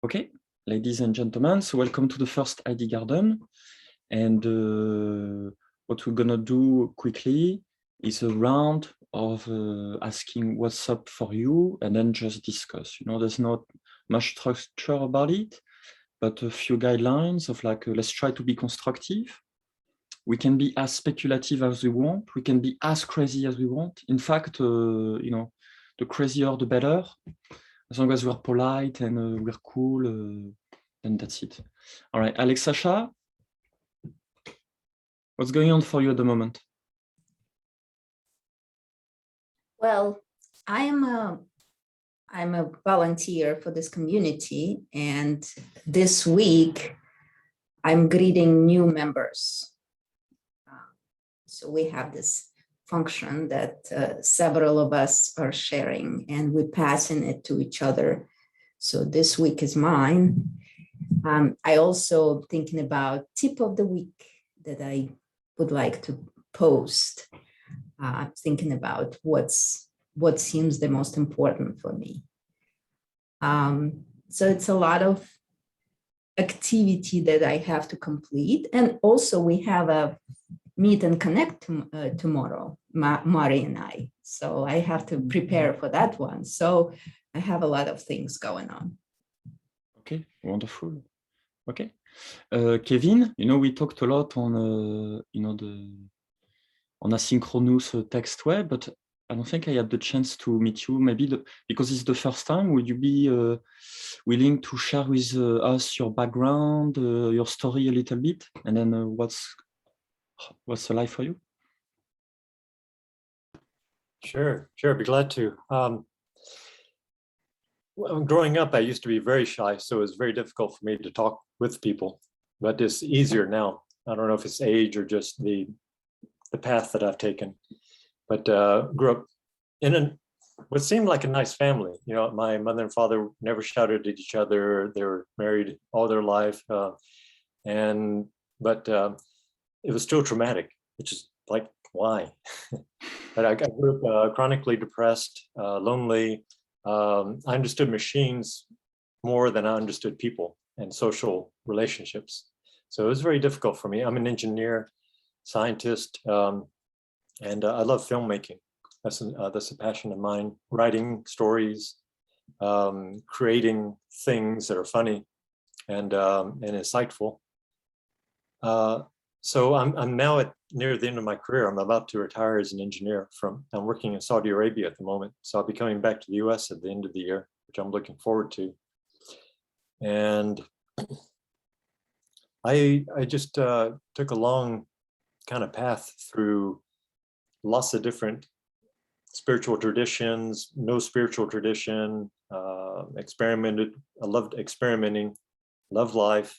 Okay, ladies and gentlemen, so welcome to the first ID Garden. And what we're gonna do quickly is a round of asking what's up for you and then just discuss. You know, there's not much structure about it, but a few guidelines of like, let's try to be constructive. We can be as speculative as we want. We can be as crazy as we want. In fact, you know, the crazier, the better. As long as we're polite and we're cool, then that's it. All right, Alex Sacha, what's going on for you at the moment? Well, I'm a volunteer for this community, and this week I'm greeting new members. So we have this function that several of us are sharing, and we're passing it to each other. So this week is mine. I also thinking about tip of the week that I would like to post. Thinking about what seems the most important for me. So it's a lot of activity that I have to complete. And also we have a meet and connect tomorrow, Mari and I. So I have to prepare for that one. So I have a lot of things going on. Okay, wonderful. Okay. Kevin, you know, we talked a lot on, you know, on asynchronous text web, but I don't think I had the chance to meet you. Maybe because it's the first time, would you be willing to share with us your background, your story a little bit, and then what's alive for you? Sure, I'd be glad to. Well, growing up, I used to be very shy, so it was very difficult for me to talk with people, but it's easier now. I don't know if it's age or just the path that I've taken, but grew up in what seemed like a nice family. You know, my mother and father never shouted at each other. They were married all their life, but it was still traumatic, which is like, why? But I grew up chronically depressed, lonely. I understood machines more than I understood people and social relationships. So it was very difficult for me. I'm an engineer, scientist, and I love filmmaking. That's a passion of mine. Writing stories, creating things that are funny and insightful. So I'm now near the end of my career. I'm about to retire as an engineer I'm working in Saudi Arabia at the moment. So I'll be coming back to the US at the end of the year, which I'm looking forward to. And I just took a long kind of path through lots of different spiritual traditions, no spiritual tradition, experimented. I loved experimenting, loved life.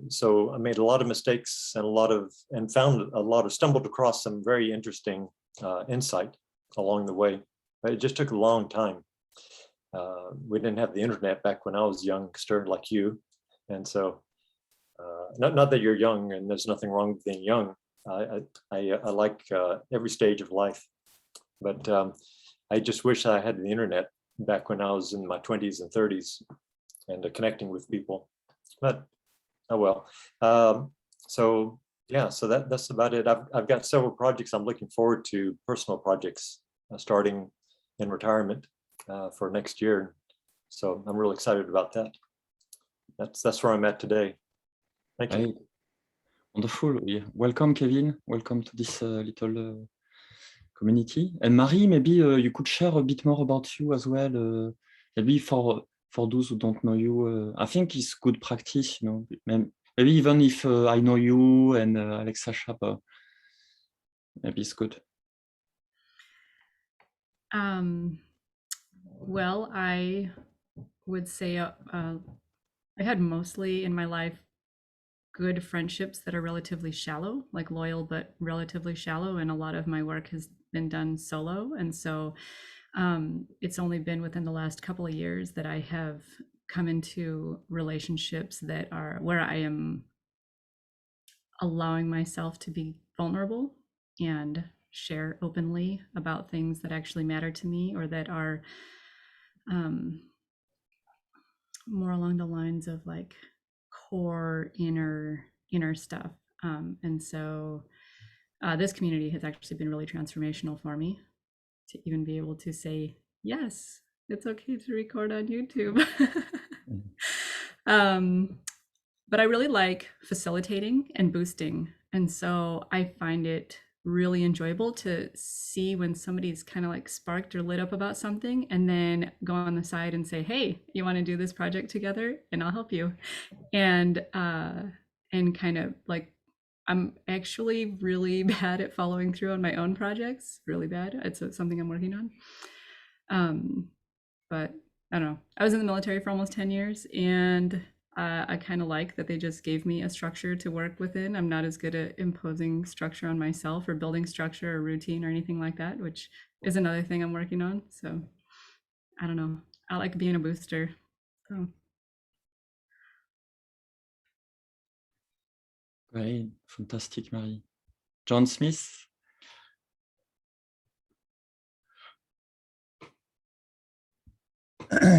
So I made a lot of mistakes and stumbled across some very interesting insight along the way. But it just took a long time. We didn't have the internet back when I was youngster like you. And so not that you're young and there's nothing wrong with being young. I like every stage of life, but I just wish I had the internet back when I was in my 20s and 30s and connecting with people. But oh well. So yeah, so that's about it. I've got several projects I'm looking forward to, personal projects starting in retirement for next year. So I'm really excited about that. That's where I'm at today. Thank you. Wonderful. Yeah. Welcome, Kevin. Welcome to this little community. And Marie, maybe you could share a bit more about you as well. Maybe for those who don't know you, I think it's good practice, you know, maybe even if I know you and Alex Sacha, maybe it's good. Well, I would say I had mostly in my life good friendships that are relatively shallow, like loyal, but relatively shallow. And a lot of my work has been done solo. And so it's only been within the last couple of years that I have come into relationships that are where I am allowing myself to be vulnerable and share openly about things that actually matter to me or that are more along the lines of like core inner stuff. And so this community has actually been really transformational for me to even be able to say, yes, it's okay to record on YouTube. But I really like facilitating and boosting. And so I find it really enjoyable to see when somebody's kind of like sparked or lit up about something and then go on the side and say, hey, you want to do this project together and I'll help you. And kind of like, I'm actually really bad at following through on my own projects, really bad. It's something I'm working on. But I don't know. I was in the military for almost 10 years and I kind of like that they just gave me a structure to work within. I'm not as good at imposing structure on myself or building structure or routine or anything like that, which is another thing I'm working on. So I don't know. I like being a booster. So. Great, fantastic, Marie. John Smith.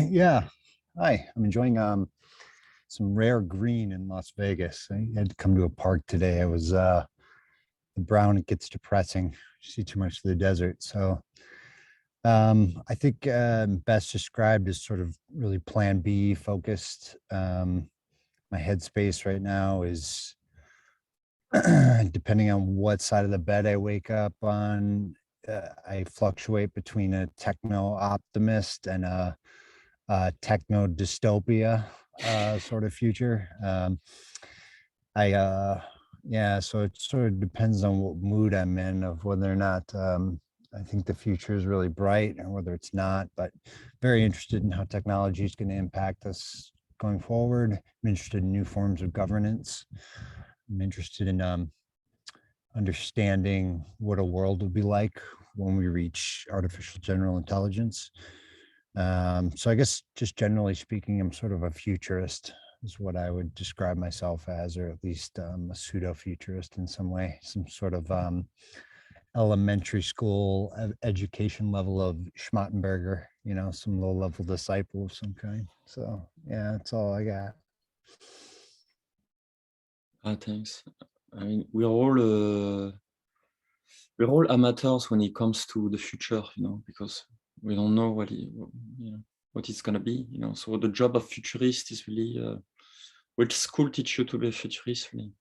Yeah, hi. I'm enjoying some rare green in Las Vegas. I had to come to a park today. I was the brown, it gets depressing. You see too much of the desert. So I think best described as sort of really plan B focused. My headspace right now is depending on what side of the bed I wake up on. I fluctuate between a techno optimist and a techno dystopia sort of future. So it sort of depends on what mood I'm in of whether or not I think the future is really bright or whether it's not, but very interested in how technology is going to impact us going forward. I'm interested in new forms of governance. I'm interested in understanding what a world will be like when we reach artificial general intelligence. So I guess just generally speaking, I'm sort of a futurist is what I would describe myself as, or at least a pseudo-futurist in some way, some sort of elementary school education level of Schmattenberger, you know, some low-level disciple of some kind. So yeah, that's all I got. Thanks. I mean, we're all amateurs when it comes to the future, you know, because we don't know what it's going to be, you know. So the job of futurist is really which school teach you to be a futurist, really.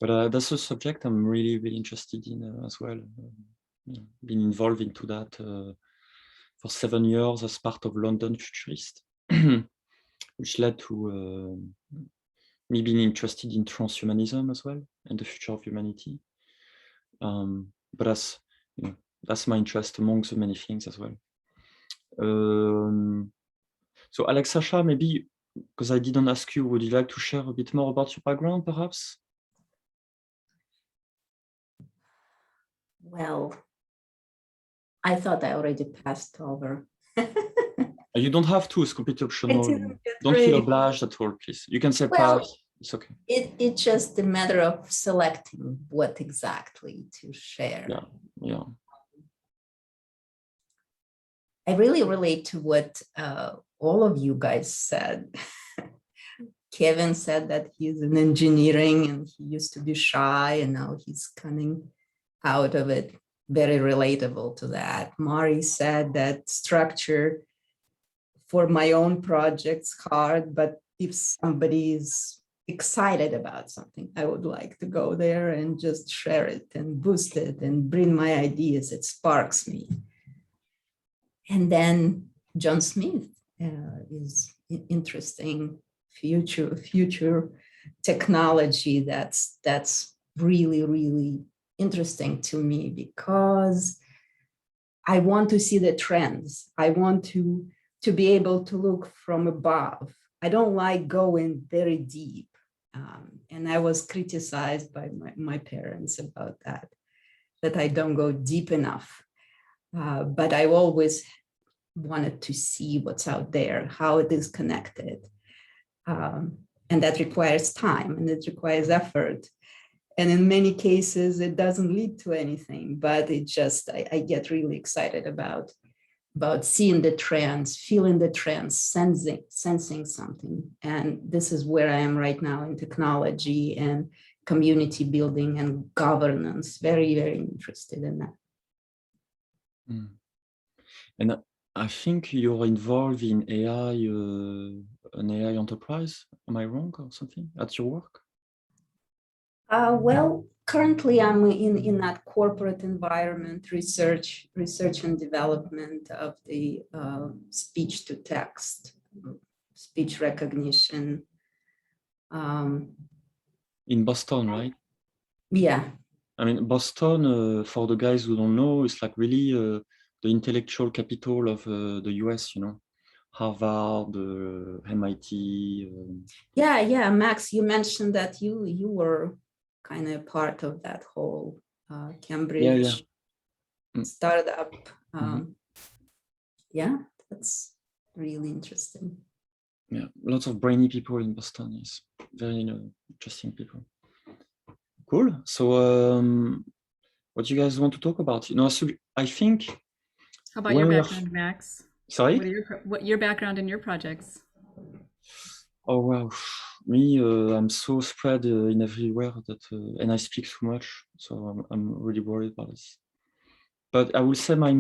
But that's a subject I'm really, really interested in as well. You know, been involved into that for 7 years as part of London Futurist, which led to me being interested in transhumanism as well and the future of humanity. But that's, you know, that's my interest among the many things as well. So Alexasha, maybe because I didn't ask you, would you like to share a bit more about your background, perhaps? Well, I thought I already passed over. You don't have to, it's completely optional. Don't feel obliged at all, please. You can say pass, it's okay. It's just a matter of selecting what exactly to share. Yeah. I really relate to what all of you guys said. Kevin said that he's in engineering and he used to be shy and now he's coming out of it. Very relatable to that. Mari said that structure for my own project's hard, but if somebody is excited about something, I would like to go there and just share it and boost it and bring my ideas. It sparks me. And then John Smith is interesting future technology that's really, really interesting to me because I want to see the trends. I want to be able to look from above. I don't like going very deep. And I was criticized by my parents about that I don't go deep enough. But I always wanted to see what's out there, how it is connected. And that requires time and it requires effort. And in many cases, it doesn't lead to anything, but it just, I get really excited about about seeing the trends, feeling the trends, sensing something. And this is where I am right now in technology and community building and governance. Very, very interested in that. Mm. And I think you're involved in AI, an AI enterprise. Am I wrong or something at your work? Well, currently I'm in that corporate environment, research and development of the speech to text, speech recognition. In Boston, right? Yeah, I mean, Boston, for the guys who don't know, is like really the intellectual capital of the US, you know, Harvard, MIT. yeah, Max, you mentioned that you were kind of part of that whole Cambridge Mm. startup. Mhm. Yeah, that's really interesting. Yeah, lots of brainy people in Boston. Yes, very interesting people. Cool. So, what do you guys want to talk about? You know, so I think. How about when your we are- background, Max? Sorry. What your background in your projects? Oh wow, me, I'm so spread in everywhere that, and I speak too much, so I'm really worried about this. But I will say my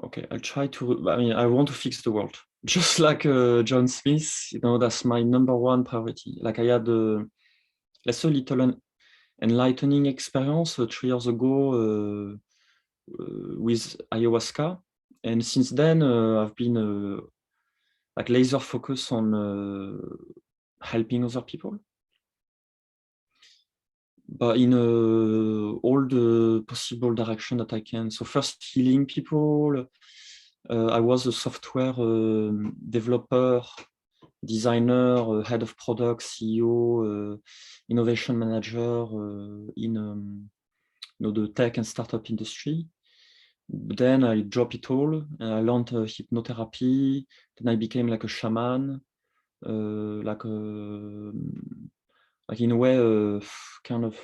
okay, I'll try to. I mean, I want to fix the world, just like John Smith. You know, that's my #1 priority. Like I had let's say a little enlightening experience 3 years ago with ayahuasca, and since then I've been like laser focused on helping other people, but in all the possible direction that I can. So first healing people. I was a software developer, designer, head of product, CEO, innovation manager in the tech and startup industry. Then I dropped it all and I learned hypnotherapy. Then I became like a shaman, like in a way, kind of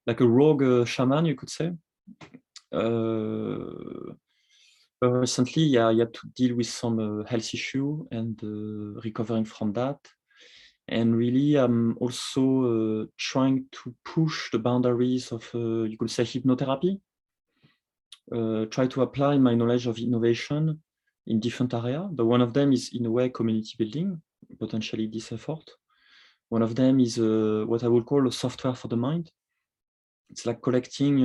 like a rogue shaman, you could say. Recently, yeah, I had to deal with some health issue and recovering from that. And really, I'm also trying to push the boundaries of, you could say, hypnotherapy. Try to apply my knowledge of innovation in different areas. But one of them is, in a way, community building, potentially this effort. One of them is what I would call a software for the mind. It's like collecting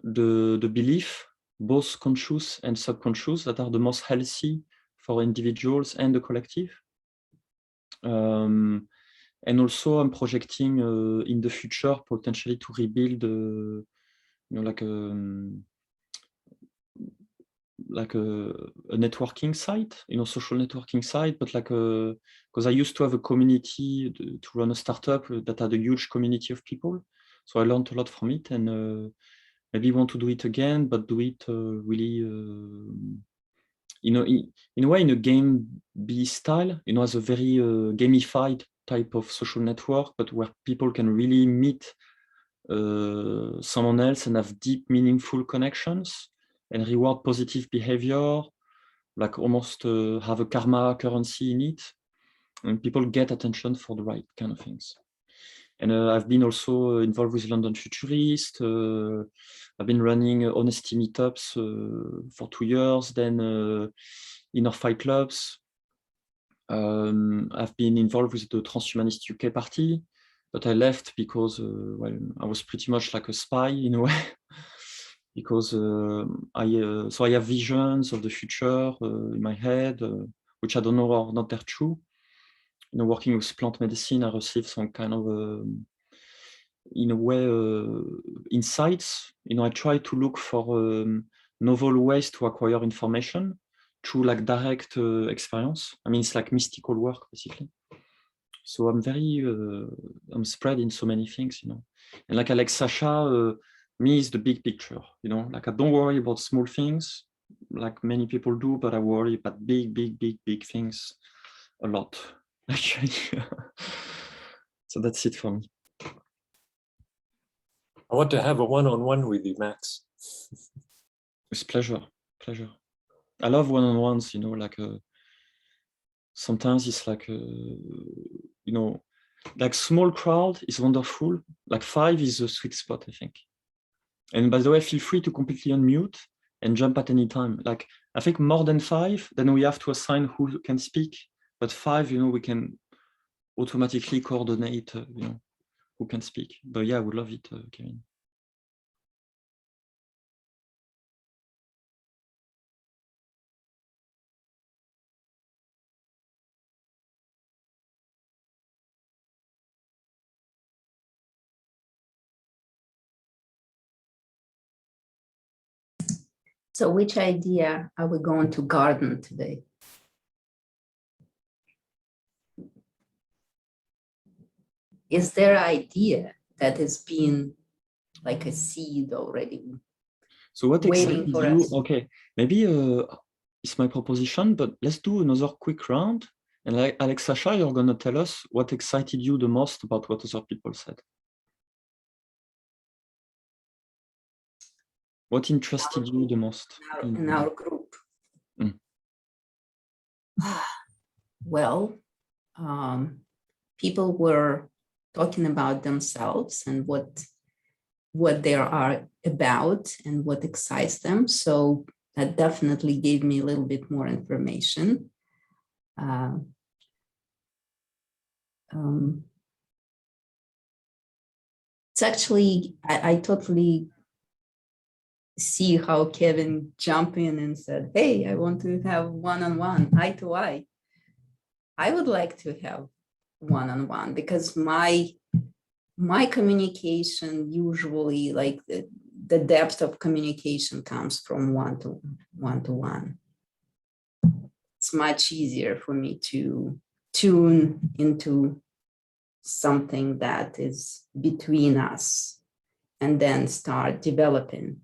the belief, both conscious and subconscious, that are the most healthy for individuals and the collective. And also I'm projecting in the future potentially to rebuild like a networking site, social networking site, but like because I used to have a community to run a startup that had a huge community of people. So I learned a lot from it, and maybe want to do it again, but do it really, in a way, in a game B style, as a very gamified type of social network, but where people can really meet someone else and have deep, meaningful connections and reward positive behavior, like almost have a karma currency in it, and people get attention for the right kind of things. And I've been also involved with London Futurist. I've been running honesty meetups for 2 years, then inner fight clubs. I've been involved with the Transhumanist UK party, but I left because, well, I was pretty much like a spy in a way, because so I have visions of the future in my head, which I don't know are not that true. Working with plant medicine, I received some kind of, in a way, insights. I try to look for novel ways to acquire information through like direct experience. I mean, it's like mystical work, basically. So I'm very, I'm spread in so many things, And like Alex Sasha, me is the big picture, Like I don't worry about small things, like many people do, but I worry about big, big, big, big things a lot, actually. So that's it for me. I want to have a one-on-one with you, Max. With pleasure, pleasure. I love one-on-ones, you know, like sometimes it's like, you know, like small crowd is wonderful. Like 5 is a sweet spot, I think. And by the way, feel free to completely unmute and jump at any time. Like, I think more than 5, then we have to assign who can speak. But 5, you know, we can automatically coordinate, you know, who can speak. But yeah, I would love it, Kevin. So which idea are we going to garden today? Is there an idea that has been like a seed already? So what Waiting excited for you? us. Okay, maybe it's my proposition, but let's do another quick round. And like Alexasha, you're gonna tell us what excited you the most about what other people said. What interested you the most? In our group? Mm. Well, people were talking about themselves and what they are about and what excites them. So that definitely gave me a little bit more information. It's actually, I totally see how Kevin jumped in and said, hey, I want to have one-on-one, eye to eye. I would like to have one-on-one because my communication usually, like the depth of communication comes from one-to-one. It's much easier for me to tune into something that is between us and then start developing.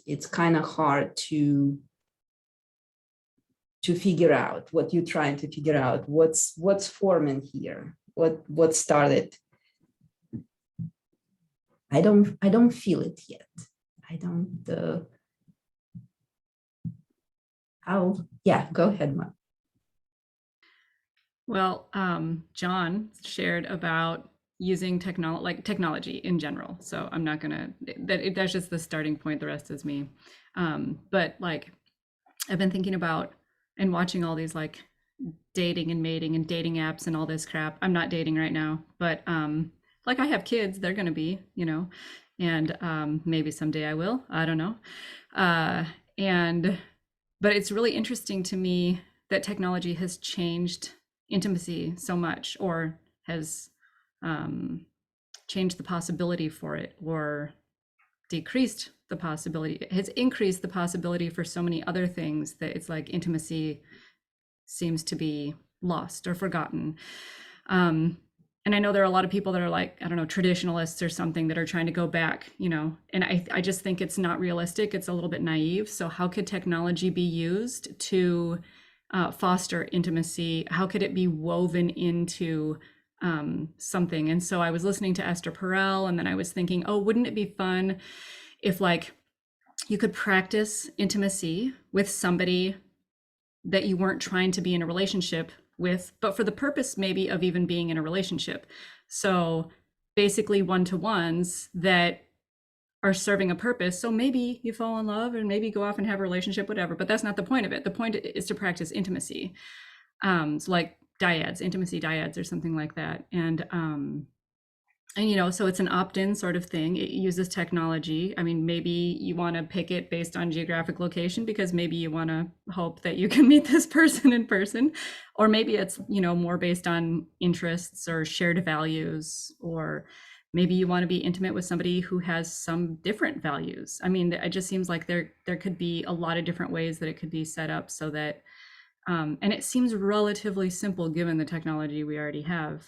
It's kind of hard to figure out what you're trying to figure out, what's forming here, what started. I don't feel it yet. I don't. Yeah, go ahead, Mark. Well, John shared about using technology in general. So I'm not gonna, that's just the starting point. The rest is me. But like, I've been thinking about and watching all these like dating and mating and dating apps and all this crap. I'm not dating right now, but like I have kids, they're gonna be, you know, and maybe someday I will, I don't know. But it's really interesting to me that technology has changed intimacy so much, or has changed the possibility for it, or decreased the possibility. It has increased the possibility for so many other things that it's like intimacy seems to be lost or forgotten. And I know there are a lot of people that are like, I don't know, traditionalists or something that are trying to go back, you know, and I just think it's not realistic. It's a little bit naive. So how could technology be used to foster intimacy? How could it be woven into something? And so I was listening to Esther Perel, and then I was thinking, oh, wouldn't it be fun if like you could practice intimacy with somebody that you weren't trying to be in a relationship with, but for the purpose maybe of even being in a relationship. So basically one-to-ones that are serving a purpose. So maybe you fall in love and maybe go off and have a relationship, whatever, but that's not the point of it. The point is to practice intimacy. So like dyads, intimacy dyads or something like that. And, you know, so it's an opt-in sort of thing. It uses technology. I mean, maybe you want to pick it based on geographic location because maybe you want to hope that you can meet this person in person, or maybe it's, you know, more based on interests or shared values, or maybe you want to be intimate with somebody who has some different values. I mean, it just seems like there could be a lot of different ways that it could be set up so that, and it seems relatively simple given the technology we already have.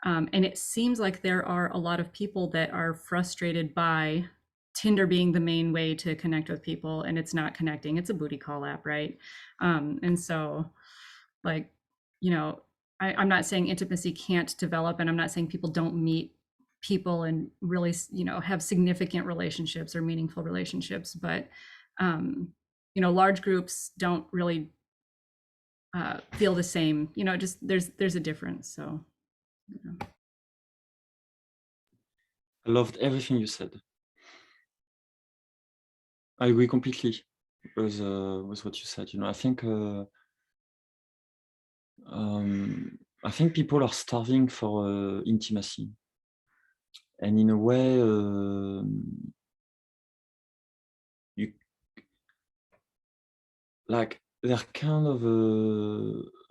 And it seems like there are a lot of people that are frustrated by Tinder being the main way to connect with people, and it's not connecting. It's a booty call app, right? And so, like, you know, I'm not saying intimacy can't develop, and I'm not saying people don't meet people and really, have significant relationships or meaningful relationships. But, large groups don't really feel the same, just there's a difference. So, I loved everything you said. I agree completely with what you said. I think people are starving for intimacy, and in a way, they're kind of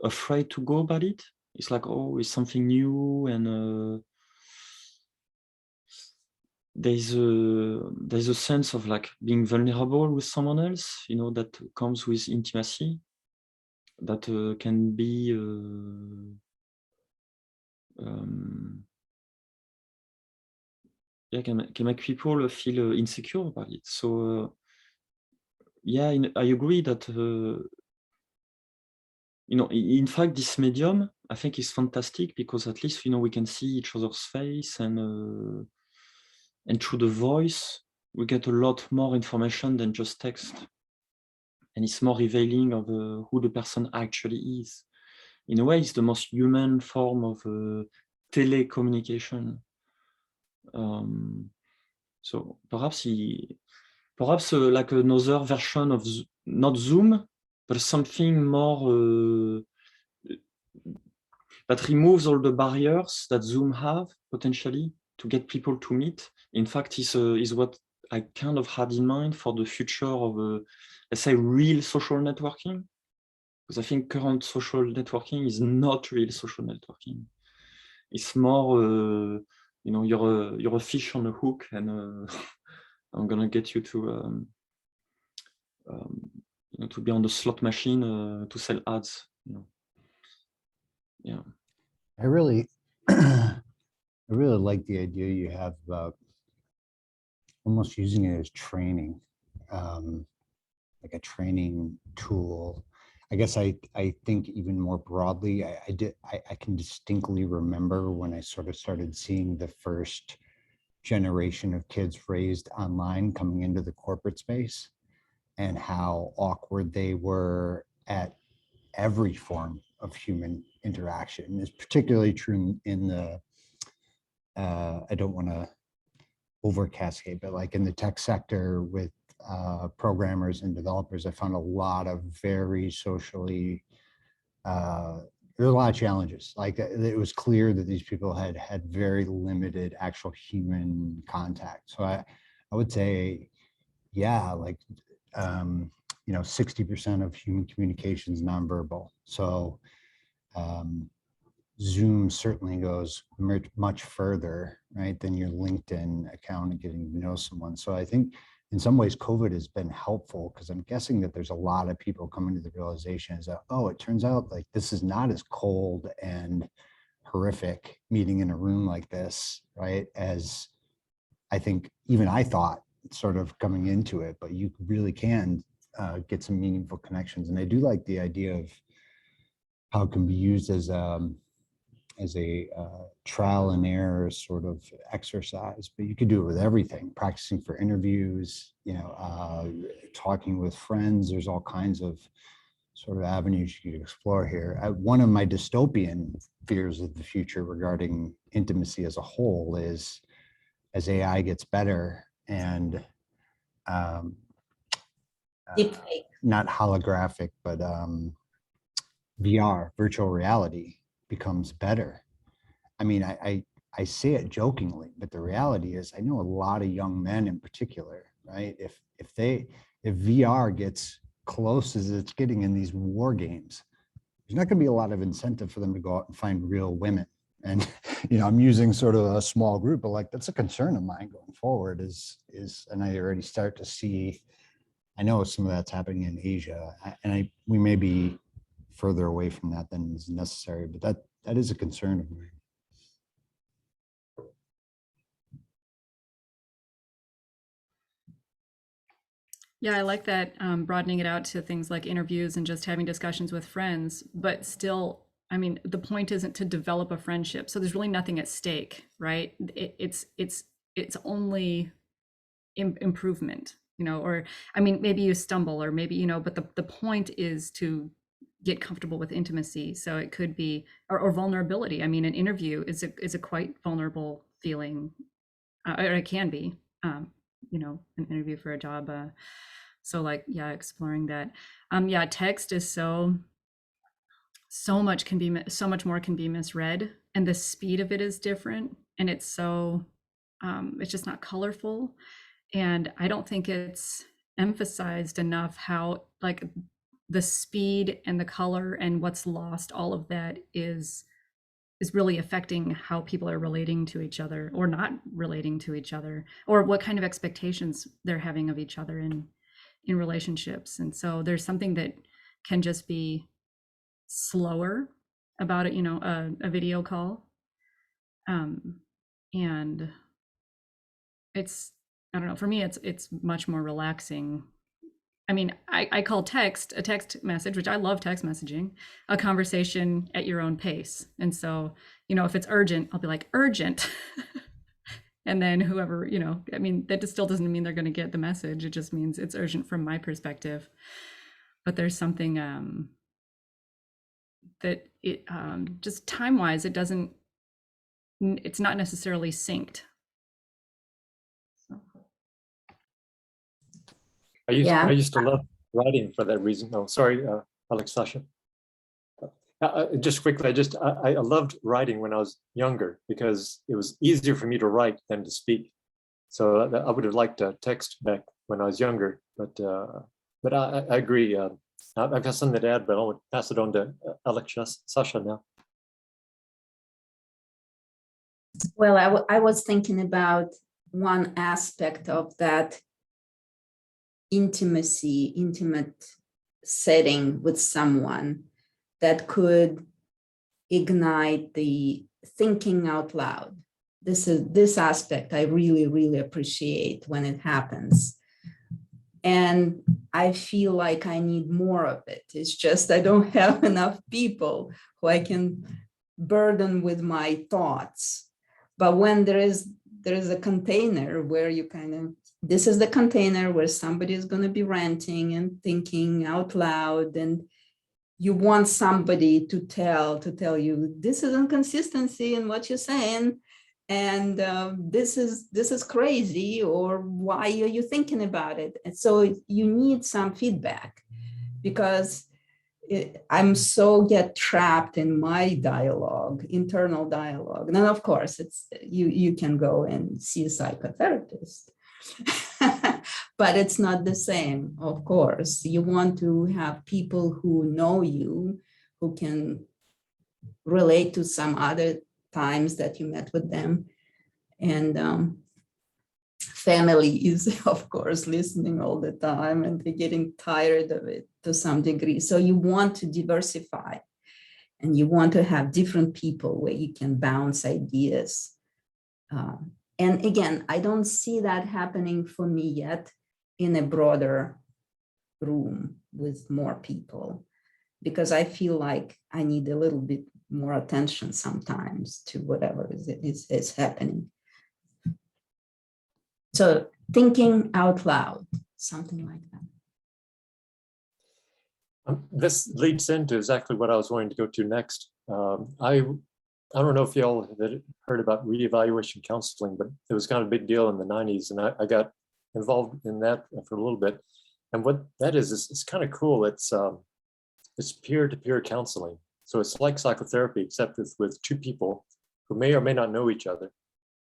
afraid to go about it. It's like, oh, it's something new, and there's a sense of like being vulnerable with someone else, that comes with intimacy, that can be can make people feel insecure about it. So I agree that in fact, this medium, I think, is fantastic because at least we can see each other's face, and through the voice we get a lot more information than just text, and it's more revealing of who the person actually is. In a way, it's the most human form of telecommunication. So perhaps like another version of not Zoom, but something more that removes all the barriers that Zoom have potentially to get people to meet. In fact, is what I kind of had in mind for the future of, let's say, real social networking, because I think current social networking is not real social networking. It's more, you're a fish on a hook, and I'm gonna get you to be on the slot machine to sell ads. Yeah. I really, I really like the idea you have about almost using it as training, like a training tool. I guess I think even more broadly, I can distinctly remember when I sort of started seeing the first generation of kids raised online coming into the corporate space and how awkward they were at every form of human interaction. It's particularly true in the, I don't want to over cascade, but like in the tech sector with programmers and developers, I found a lot of very socially, there were a lot of challenges. Like it was clear that these people had very limited actual human contact. So I would say, yeah, like, 60% of human communication is nonverbal. So Zoom certainly goes much further, right, than your LinkedIn account and getting to know someone. So I think in some ways COVID has been helpful because I'm guessing that there's a lot of people coming to the realization is that, oh, it turns out like this is not as cold and horrific meeting in a room like this, right, as I think even I thought sort of coming into it, but you really can get some meaningful connections. And I do like the idea of how it can be used as a trial and error sort of exercise, but you could do it with everything, practicing for interviews, talking with friends. There's all kinds of sort of avenues you could explore here. One of my dystopian fears of the future regarding intimacy as a whole is as AI gets better and not holographic, but VR, virtual reality, becomes better. I mean, I say it jokingly, but the reality is I know a lot of young men in particular, right? If VR gets close as it's getting in these war games, there's not going to be a lot of incentive for them to go out and find real women. And, I'm using sort of a small group, but like, that's a concern of mine going forward and I already start to see, I know some of that's happening in Asia, and we may be further away from that than is necessary, but that is a concern of mine. Yeah, I like that, broadening it out to things like interviews and just having discussions with friends, but still, I mean, the point isn't to develop a friendship, so there's really nothing at stake, right? It's only improvement, you know, or I mean, maybe you stumble, or maybe, you know, but the point is to get comfortable with intimacy. So it could be, or vulnerability. I mean, an interview is a quite vulnerable feeling, or it can be, you know, an interview for a job. So like, yeah, exploring that. Yeah, text is so much can be, so much more can be misread, and the speed of it is different, and it's so it's just not colorful. And I don't think it's emphasized enough how, like, the speed and the color and what's lost, all of that is really affecting how people are relating to each other or not relating to each other, or what kind of expectations they're having of each other in relationships. And so there's something that can just be slower about it, you know, a video call. And it's, I don't know, for me, it's much more relaxing. I mean, I call text, a text message, which I love text messaging, a conversation at your own pace. And so, you know, if it's urgent, I'll be like, urgent. And then whoever, you know, I mean, that just still doesn't mean they're going to get the message. It just means it's urgent from my perspective. But there's something that it just time-wise, it doesn't, it's not necessarily synced. So. Yeah. I used to love writing for that reason. Oh, sorry, Alexasha. Just quickly, I loved writing when I was younger because it was easier for me to write than to speak. So I would have liked to text back when I was younger, but I agree. I've got something to add, but I'll pass it on to Alexasha now. Well, I was thinking about one aspect of that intimate setting with someone that could ignite the thinking out loud. This aspect I really, really appreciate when it happens. And I feel like I need more of it. It's just I don't have enough people who I can burden with my thoughts. But when there is a container where you kind of, this is the container where somebody is going to be ranting and thinking out loud, and you want somebody to tell you this is inconsistency in what you're saying, and this is crazy, or why are you thinking about it? And so you need some feedback, because I'm so get trapped in my dialogue, internal dialogue. And then of course it's you can go and see a psychotherapist. But it's not the same, of course. You want to have people who know you, who can relate to some other times that you met with them. And family is, of course, listening all the time, and they're getting tired of it to some degree. So you want to diversify, and you want to have different people where you can bounce ideas. And again, I don't see that happening for me yet in a broader room with more people, because I feel like I need a little bit more attention sometimes to whatever is happening. So thinking out loud, something like that. This leads into exactly what I was wanting to go to next. I don't know if y'all have heard about reevaluation counseling, but it was kind of a big deal in the 90s, and I got involved in that for a little bit. And what that is it's kind of cool. It's peer-to-peer counseling. So it's like psychotherapy, except with two people who may or may not know each other.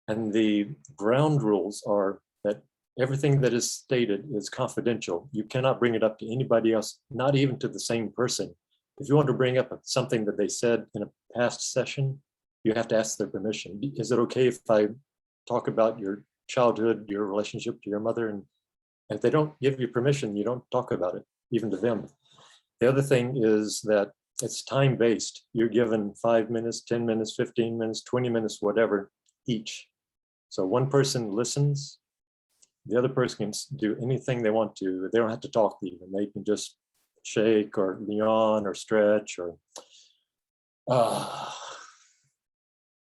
And the ground rules are that everything that is stated is confidential. You cannot bring it up to anybody else, not even to the same person. If you want to bring up something that they said in a past session, you have to ask their permission. Is it okay if I talk about your childhood, your relationship to your mother? And if they don't give you permission, you don't talk about it, even to them. The other thing is that it's time-based. You're given 5 minutes, 10 minutes, 15 minutes, 20 minutes, whatever, each. So one person listens, the other person can do anything they want to. They don't have to talk even. They can just shake or yawn or stretch or you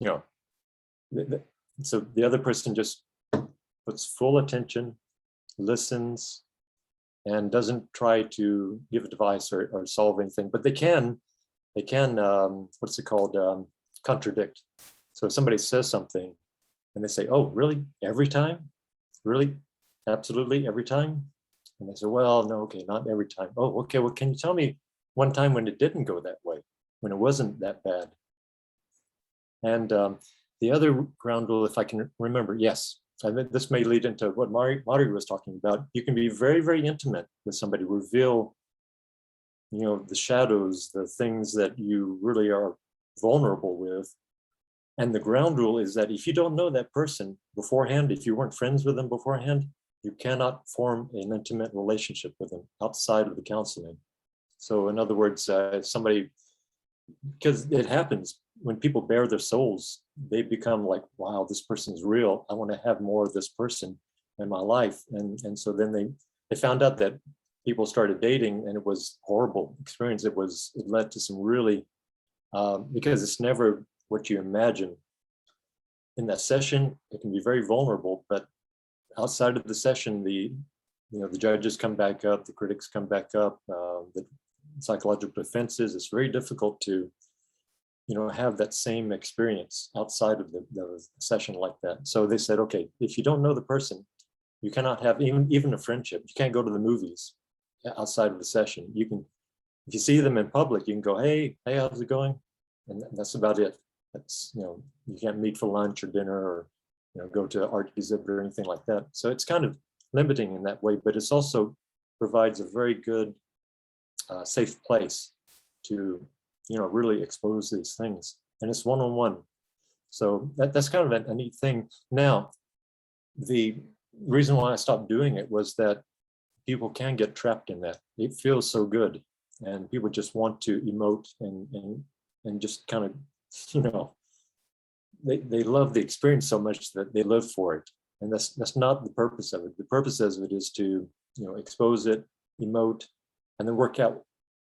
know, so the other person just puts full attention, listens, and doesn't try to give advice or solve anything, but they can what's it called, contradict. So if somebody says something and they say, oh, really? Every time? Really? Absolutely every time? And they say, well, no, okay, not every time. Oh, okay, well, can you tell me one time when it didn't go that way, when it wasn't that bad? And the other ground rule, if I can remember, yes, I think this may lead into what Mari was talking about. You can be very, very intimate with somebody, reveal, you know, the shadows, the things that you really are vulnerable with. And the ground rule is that if you don't know that person beforehand, if you weren't friends with them beforehand, you cannot form an intimate relationship with them outside of the counseling. So in other words, somebody, because it happens when people bare their souls, they become like, wow, this person's real. I want to have more of this person in my life. And so then they found out that people started dating, and it was horrible experience. It led to some really, because it's never what you imagine. In that session, it can be very vulnerable, but outside of the session, the judges come back up, the critics come back up, the psychological defenses. It's very difficult to, have that same experience outside of the session like that. So they said, okay, if you don't know the person, you cannot have even a friendship. You can't go to the movies outside of the session. You can, if you see them in public, you can go, hey, how's it going? And that's about it. That's, you can't meet for lunch or dinner or, go to art exhibit or anything like that. So it's kind of limiting in that way, but it's also provides a very good, safe place to, really expose these things. And it's one-on-one. So that's kind of a neat thing. Now, the reason why I stopped doing it was that people can get trapped in that. It feels so good, and people just want to emote and just kind of, they love the experience so much that they live for it. And that's not the purpose of it. The purpose of it is to, expose it, emote, and then work out,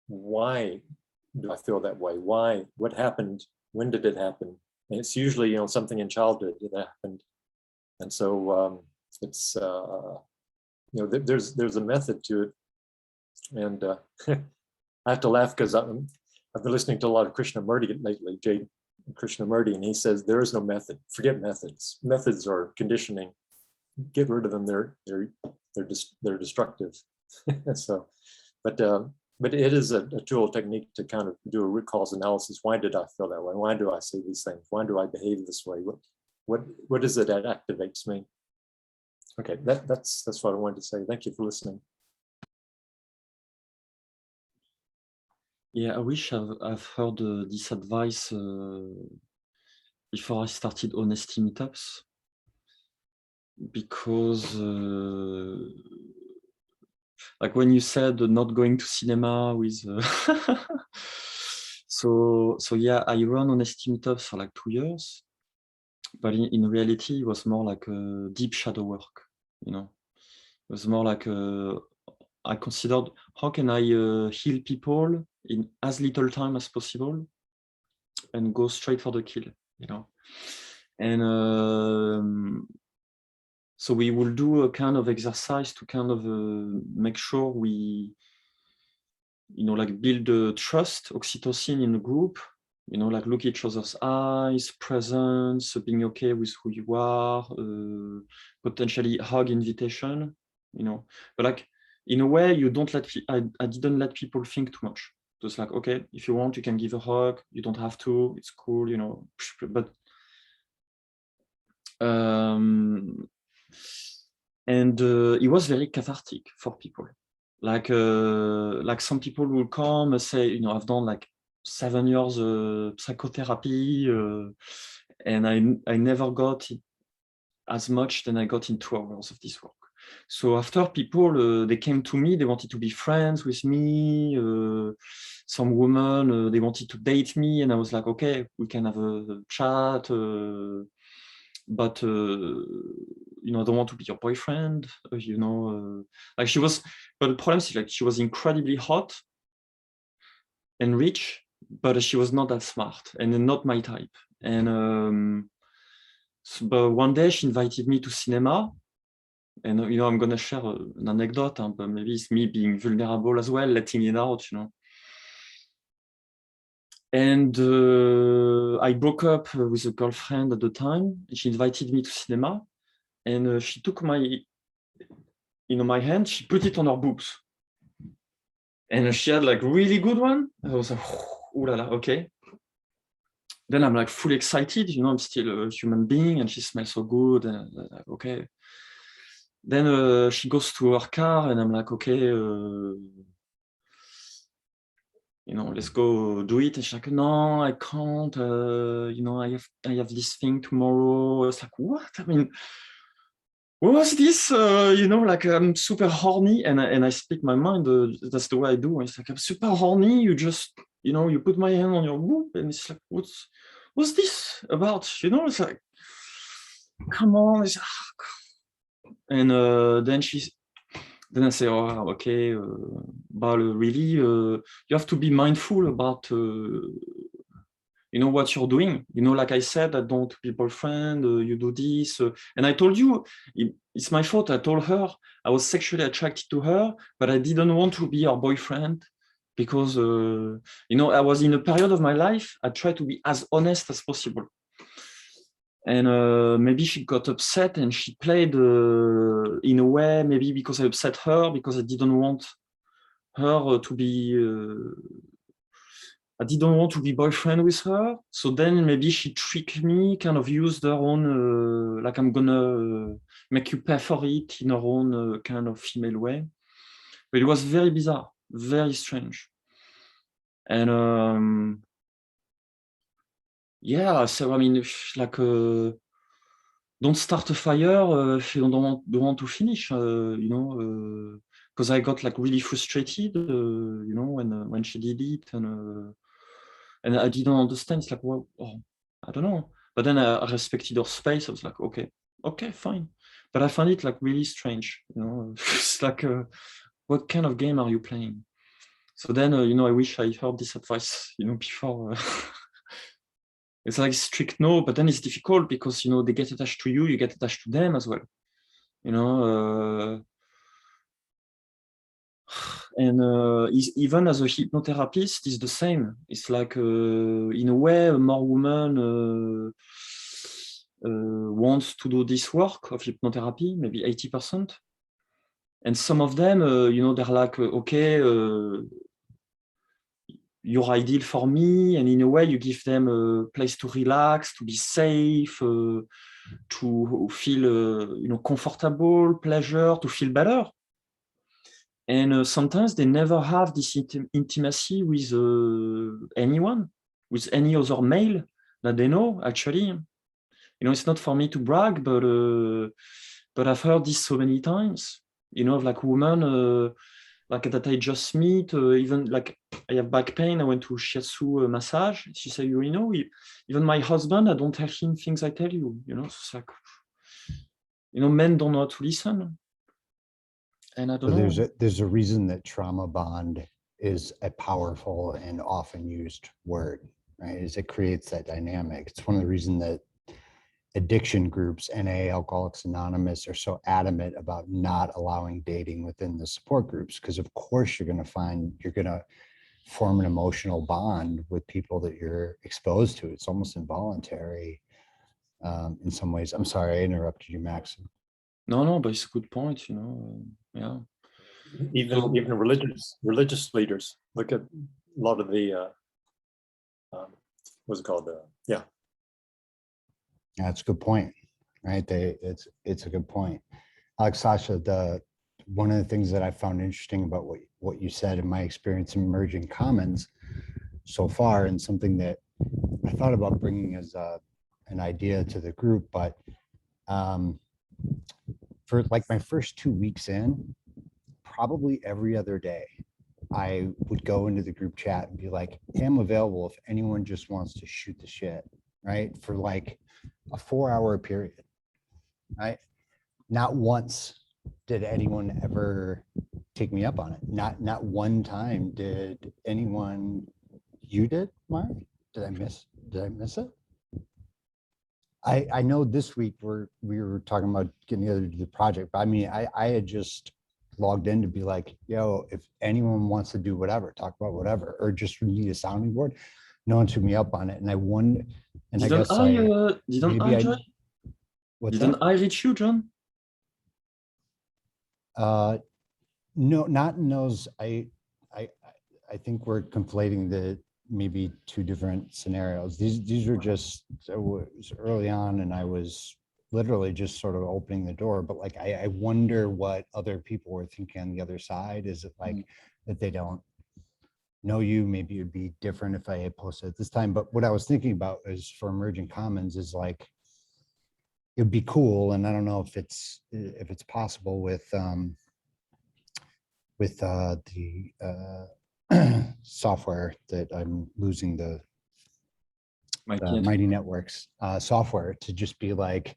why do I feel that way? Why? What happened? When did it happen? And it's usually, something in childhood that happened. And so it's, there's a method to it. And I have to laugh because I've been listening to a lot of Krishnamurti lately, Jay Krishnamurti, and he says there is no method. Forget methods. Methods are conditioning. Get rid of them. They're destructive. So, but it is a tool technique to kind of do a root cause analysis. Why did I feel that way? Why do I say these things? Why do I behave this way? What is it that activates me? Okay, that's what I wanted to say. Thank you for listening. Yeah, I wish I've heard this advice before I started Honesty Meetups, because like when you said not going to cinema with so yeah, I ran Honesty Meetups for like 2 years, but in reality it was more like a deep shadow work. It was more like I considered, how can I heal people in as little time as possible and go straight for the kill, and so we will do a kind of exercise to kind of make sure we, like build trust, oxytocin in the group, like look each other's eyes, presence, being okay with who you are, potentially hug invitation, but like in a way you don't let, I didn't let people think too much. Just like, okay, if you want, you can give a hug, you don't have to, it's cool, but and it was very cathartic for people. Like some people will come and say, I've done like 7 years psychotherapy, and I never got it as much than I got in 2 hours of this work. So after people, they came to me, they wanted to be friends with me. Some women, they wanted to date me, and I was like, okay, we can have a chat, but I don't want to be your boyfriend. Like she was, but the problem is like she was incredibly hot and rich, but she was not that smart and not my type. And but one day she invited me to cinema. And I'm gonna share an anecdote, but maybe it's me being vulnerable as well, letting it out. And I broke up with a girlfriend at the time. She invited me to cinema, and she took my hand, she put it on her boobs, and she had like really good one. I was like, ooh la la, okay. Then I'm like fully excited, I'm still a human being, and she smells so good, and okay. Then she goes to her car, and I'm like, okay, let's go do it. And she's like, no, I can't. I have this thing tomorrow. It's like, what? I mean, what was this? Like I'm super horny, and I speak my mind. That's the way I do. It's like I'm super horny. You just, you put my hand on your boob, and it's like, what's this about? It's like, come on. It's, and then I say, oh, okay, but really, you have to be mindful about, what you're doing. Like I said, I don't be boyfriend, you do this. And I told you, it's my fault. I told her I was sexually attracted to her, but I didn't want to be her boyfriend because, I was in a period of my life, I tried to be as honest as possible. And maybe she got upset and she played in a way, maybe because I upset her, because I didn't want her to be, I didn't want to be boyfriend with her. So then maybe she tricked me, kind of used her own, like I'm gonna make you pay for it in her own kind of female way. But it was very bizarre, very strange. And yeah, so I mean, like, don't start a fire if you don't want to finish, because I got like really frustrated, when she did it, and I didn't understand. It's like, well, I don't know. But then I respected her space. I was like, okay, fine. But I find it like really strange, It's like, what kind of game are you playing? So then, I wish I heard this advice, before. It's like strict no, but then it's difficult because they get attached to you, you get attached to them as well. And even as a hypnotherapist, it's the same. It's like in a way, more women wants to do this work of hypnotherapy, maybe 80%. And some of them, they're like, okay, you're ideal for me, and in a way you give them a place to relax, to be safe, to feel comfortable, pleasure, to feel better. And sometimes they never have this intimacy with anyone, with any other male that they know. Actually, it's not for me to brag, but I've heard this so many times, of like women like that I just meet, even like I have back pain, I went to shiatsu massage. She said, even my husband, I don't tell him things I tell you, so it's like, men don't know how to listen. And I don't know. There's a reason that trauma bond is a powerful and often used word, right? Is it creates that dynamic. It's one of the reasons that addiction groups, NA, Alcoholics Anonymous, are so adamant about not allowing dating within the support groups, because of course you're going to form an emotional bond with people that you're exposed to. It's almost involuntary in some ways. I'm sorry, I interrupted you, Max. No, but it's a good point, yeah. Even religious leaders look at a lot of the what's it called? Yeah. That's a good point, right? It's a good point. Alex, Sasha, one of the things that I found interesting about what you said in my experience in Emerging Commons so far, and something that I thought about bringing as an idea to the group, but for like my first 2 weeks in, probably every other day, I would go into the group chat and be like, hey, I'm available if anyone just wants to shoot the shit, right? For like a 4-hour period, right? Not once did anyone ever take me up on it. Not one time did anyone You did, Mark? Did I miss it? I know this week we were talking about getting together to do the project, but I mean, I had just logged in to be like, yo, if anyone wants to do whatever, talk about whatever, or just need a sounding board, no one took me up on it. And I wonder, and I guess didn't maybe I join? what's Didn't that? I reach you, John? No, not in those. I think we're conflating the maybe two different scenarios. These were just, so it was early on and I was literally just sort of opening the door, but like, I wonder what other people were thinking on the other side. Is it like that they don't know you? Maybe it'd be different if I had posted at this time. But what I was thinking about is for Emerging Commons is like, it'd be cool. And I don't know if it's possible with the software that I'm losing the Mighty Networks software to just be like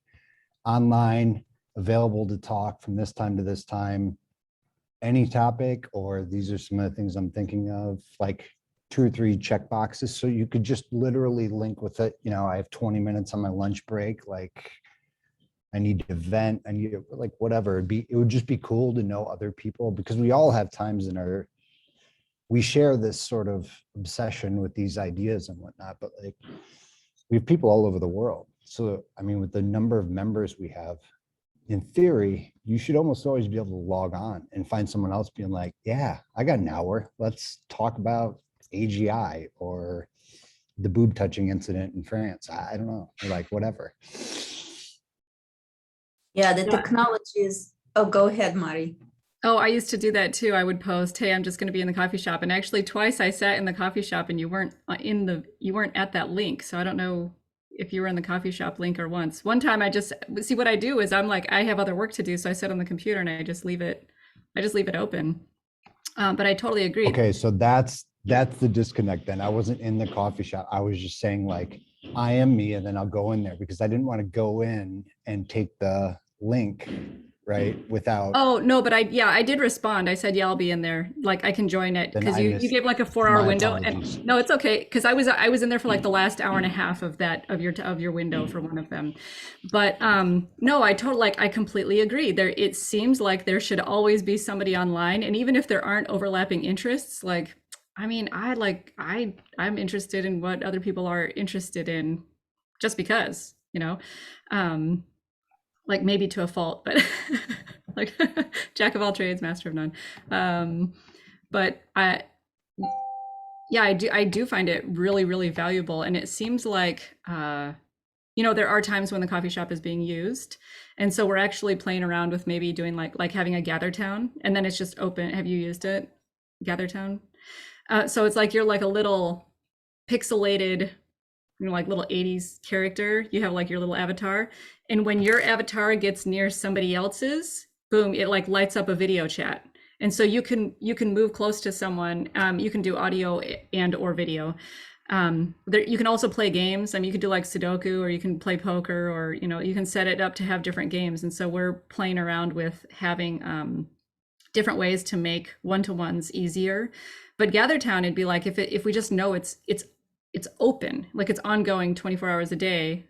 online, available to talk from this time to this time, any topic, or these are some of the things I'm thinking of, like 2 or 3 check boxes. So you could just literally link with it. You know, I have 20 minutes on my lunch break. Like I need to vent. I need to, like, whatever. It would just be cool to know other people, because we all have times in we share this sort of obsession with these ideas and whatnot, but like we have people all over the world. So, I mean, with the number of members we have, in theory, you should almost always be able to log on and find someone else being like, yeah, I got an hour. Let's talk about AGI or the boob touching incident in France. I don't know, like whatever. Yeah, the technology is, oh, go ahead, Mari. Oh, I used to do that too. I would post, "Hey, I'm just going to be in the coffee shop." And actually twice I sat in the coffee shop and you weren't at that link. So I don't know if you were in the coffee shop link or once. One time I just see what I do is I'm like, I have other work to do. So I sit on the computer and I just leave it open. But I totally agree. Okay, so that's the disconnect then. I wasn't in the coffee shop. I was just saying like, I am me, and then I'll go in there because I didn't want to go in and take the link, right? Without. Oh, no, but I did respond. I said, yeah, I'll be in there. Like I can join it Then because I you missed- gave like a 4-hour my window. apologies. And no, it's okay. Cause I was in there for like the last hour and a half of your window for one of them. But no, I completely agree. It seems like there should always be somebody online. And even if there aren't overlapping interests, like, I mean, I'm interested in what other people are interested in just because, you know, like maybe to a fault, but like jack of all trades, master of none. But I do find it really, really valuable. And it seems like, you know, there are times when the coffee shop is being used. And so we're actually playing around with maybe doing like having a gather town, and then it's just open. Have you used it? Gather town? So it's like you're like a little pixelated, you know, like little 80s character. You have like your little avatar. And when your avatar gets near somebody else's, boom, it like lights up a video chat. And so you can move close to someone. You can do audio and or video. You can also play games. I mean, you could do like Sudoku, or you can play poker, or, you know, you can set it up to have different games. And so we're playing around with having different ways to make one-to-ones easier. But GatherTown, it'd be like if we just know it's open, like it's ongoing 24 hours a day.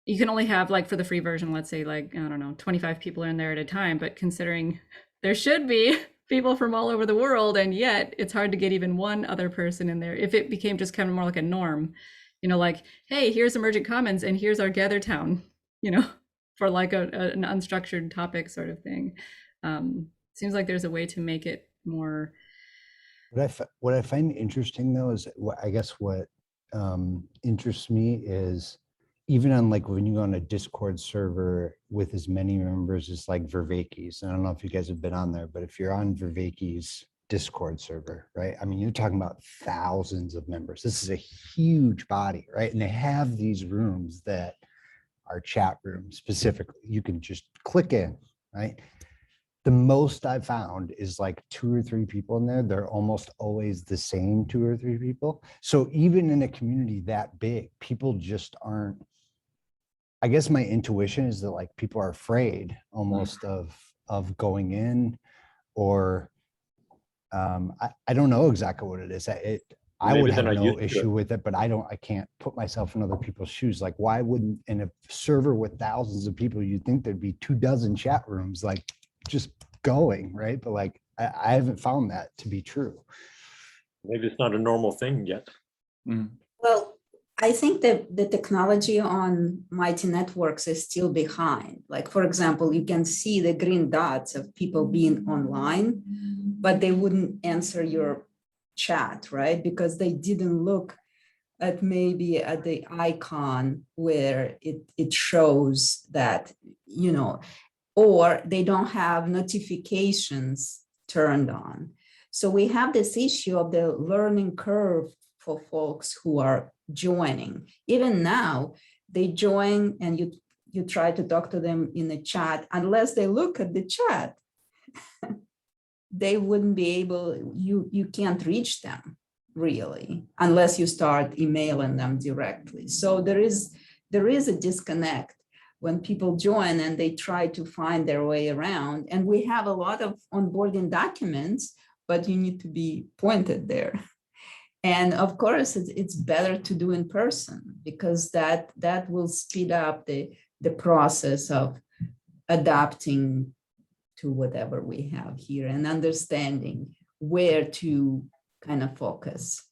You can only have, like, for the free version, let's say, like, I don't know, 25 people are in there at a time, but considering there should be people from all over the world, and yet it's hard to get even one other person in there. If it became just kind of more like a norm, you know, like, hey, here's Emergent Commons and here's our GatherTown, you know, for like an unstructured topic sort of thing. Seems like there's a way to make it more. What I find interesting though is I guess what interests me is even on like when you go on a Discord server with as many members as like Vervaeke's. I don't know if you guys have been on there, but if you're on Vervaeke's Discord server, right? I mean, you're talking about thousands of members. This is a huge body, right? And they have these rooms that are chat rooms specifically. You can just click in, right? The most I've found is like 2 or 3 people in there. They're almost always the same 2 or 3 people. So even in a community that big, people just aren't. I guess my intuition is that like people are afraid almost of going in, or I don't know exactly what it is. I Maybe would they're have not no used to issue it. with it, but I can't put myself in other people's shoes. Like, why wouldn't, in a server with thousands of people, you'd think there'd be 24 chat rooms, like just going, right? But like, I haven't found that to be true. Maybe it's not a normal thing yet. Mm. Well, I think that the technology on Mighty Networks is still behind. Like, for example, you can see the green dots of people being online, but they wouldn't answer your chat, right? Because they didn't look at maybe at the icon where it shows that, you know, or they don't have notifications turned on. So we have this issue of the learning curve for folks who are joining. Even now, they join and you try to talk to them in the chat, unless they look at the chat, they wouldn't be able, you can't reach them really, unless you start emailing them directly. So there is a disconnect when people join and they try to find their way around. And we have a lot of onboarding documents, but you need to be pointed there. And of course, it's better to do in person, because that will speed up the process of adapting to whatever we have here and understanding where to kind of focus.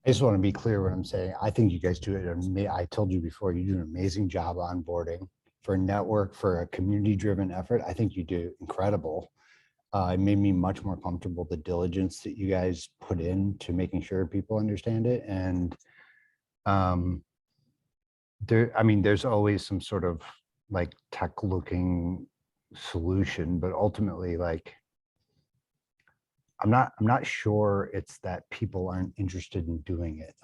I just want to be clear what I'm saying. I think you guys do it. I told you before, you do an amazing job onboarding for a network, for a community-driven effort. I think you do incredible. It made me much more comfortable, the diligence that you guys put in to making sure people understand it. And there's always some sort of like tech-looking solution, but ultimately, like, I'm not sure it's that people aren't interested in doing it.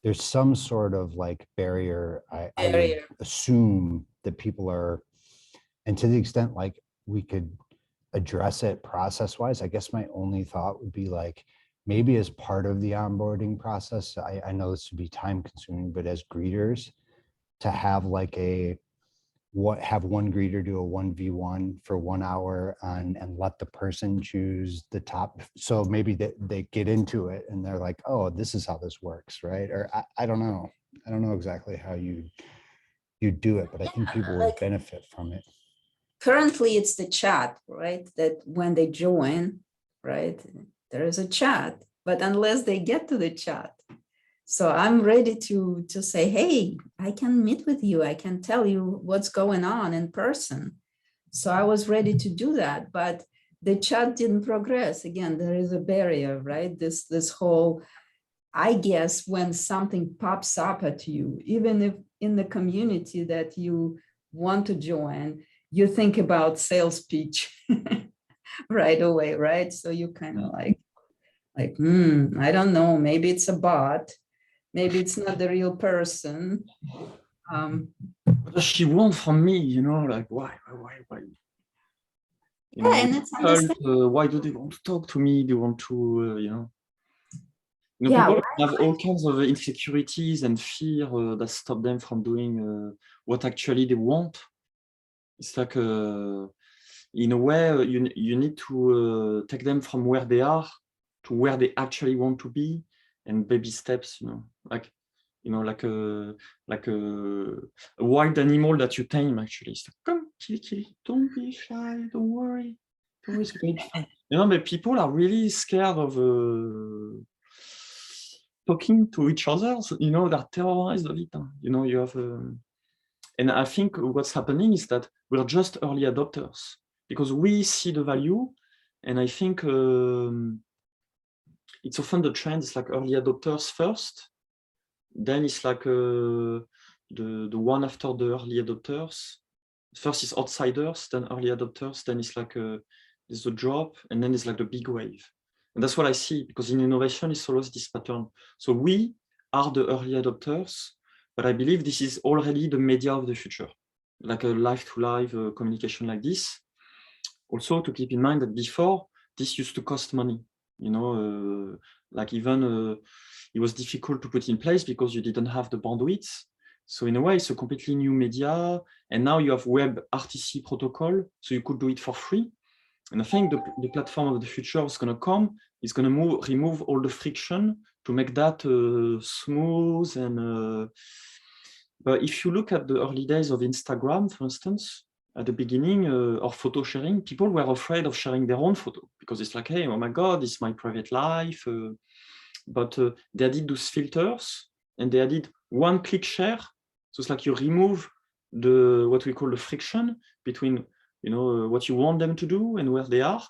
There's some sort of like barrier. I would assume that people are, and to the extent like we could address it process wise, I guess my only thought would be like, maybe as part of the onboarding process, I know this would be time consuming, but as greeters, to have like have one greeter do a 1v1 for 1 hour and let the person choose the top. So maybe they get into it and they're like, oh, this is how this works, right? Or I don't know. I don't know exactly how you do it, but I think people would benefit from it. Currently, it's the chat, right? That when they join, right, there is a chat, but unless they get to the chat. So I'm ready to say, hey, I can meet with you. I can tell you what's going on in person. So I was ready to do that, but the chat didn't progress. Again, there is a barrier, right? This whole, I guess, when something pops up at you, even if in the community that you want to join, you think about sales pitch right away, right? So you kind of like, I don't know, maybe it's a bot, maybe it's not the real person. What does she want from me? You know, like why? You know, And it's understandable. why do they want to talk to me? They want to, Yeah, people have all kinds of insecurities and fear that stop them from doing what actually they want. It's like, in a way, you need to take them from where they are to where they actually want to be, and baby steps, like a wild animal that you tame. Actually, it's like, come, kitty, don't be shy, don't worry, it's going to be fine. But people are really scared of talking to each other. So, they're terrorized of it. You have. And I think what's happening is that we're just early adopters because we see the value. And I think it's often the trend. It's like early adopters first. Then it's like the one after the early adopters. First is outsiders, then early adopters. Then it's like there's a drop, and then it's like the big wave. And that's what I see, because in innovation, it's always this pattern. So we are the early adopters, but I believe this is already the media of the future, like a live-to-live communication like this. Also, to keep in mind that before, this used to cost money. Like even it was difficult to put in place because you didn't have the bandwidth. So in a way, it's a completely new media. And now you have WebRTC protocol, so you could do it for free. And I think the platform of the future is going to come. It's going to remove all the friction to make that smooth. And but if you look at the early days of Instagram, for instance, at the beginning of photo sharing, people were afraid of sharing their own photo because it's like, hey, oh my God, it's my private life. But they added those filters and they added one-click share. So it's like you remove what we call the friction between what you want them to do and where they are,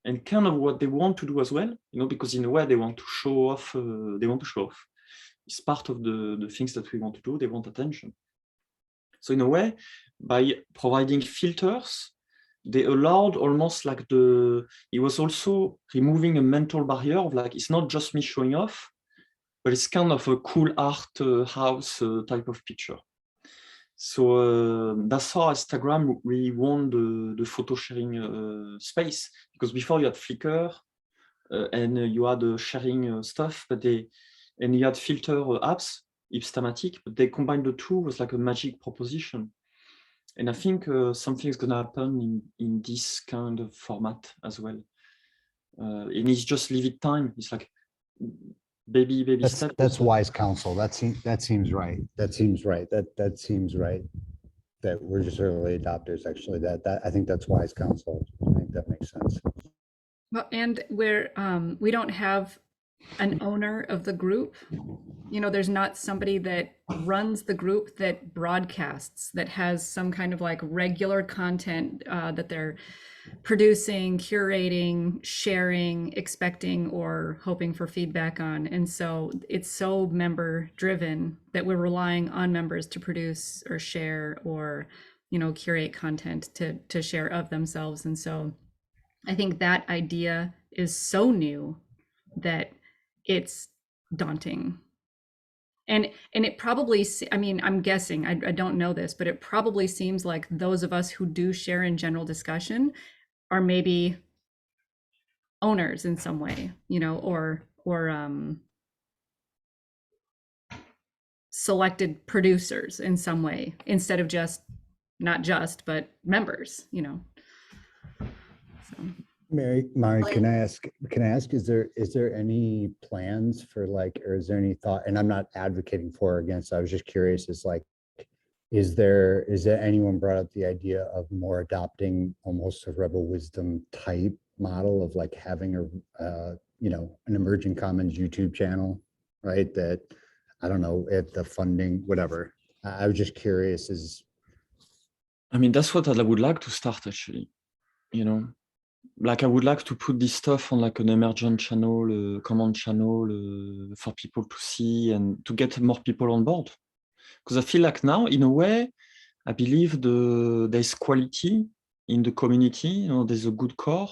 and kind of what they want to do as well. Because in a way they want to show off. It's part of the things that we want to do. They want attention. So in a way, by providing filters, they allowed almost like it was also removing a mental barrier of like, it's not just me showing off, but it's kind of a cool art house type of picture. So that's how Instagram really won the photo sharing space, because before you had Flickr and you had sharing stuff, and you had filter apps, Ipstamatic, but they combined the two with like a magic proposition. And I think something is going to happen in this kind of format as well. And it's just leave it time. It's like baby steps. That's wise counsel. That seems right. That seems right. That seems right. That we're just early adopters. Actually, that I think that's wise counsel. I think that makes sense. Well, and we don't have an owner of the group. There's not somebody that runs the group that broadcasts, that has some kind of like regular content that they're producing, curating, sharing, expecting, or hoping for feedback on. And so it's so member driven that we're relying on members to produce or share or, curate content to share of themselves. And so I think that idea is so new that it's daunting. And it probably, I'm guessing, I don't know this, but it probably seems like those of us who do share in general discussion are maybe owners in some way, or selected producers in some way, instead of but members, So. Mary, can I ask, is there any plans for like, or is there any thought, and I'm not advocating for or against, I was just curious, is there anyone brought up the idea of more adopting almost a Rebel Wisdom type model of like having an Emerging Commons YouTube channel, right? That, I don't know, if the funding, whatever. I was just curious that's what I would like to start actually, Like I would like to put this stuff on like an emergent channel, command channel for people to see and to get more people on board. Because I feel like now, in a way, I believe there's quality in the community, there's a good core,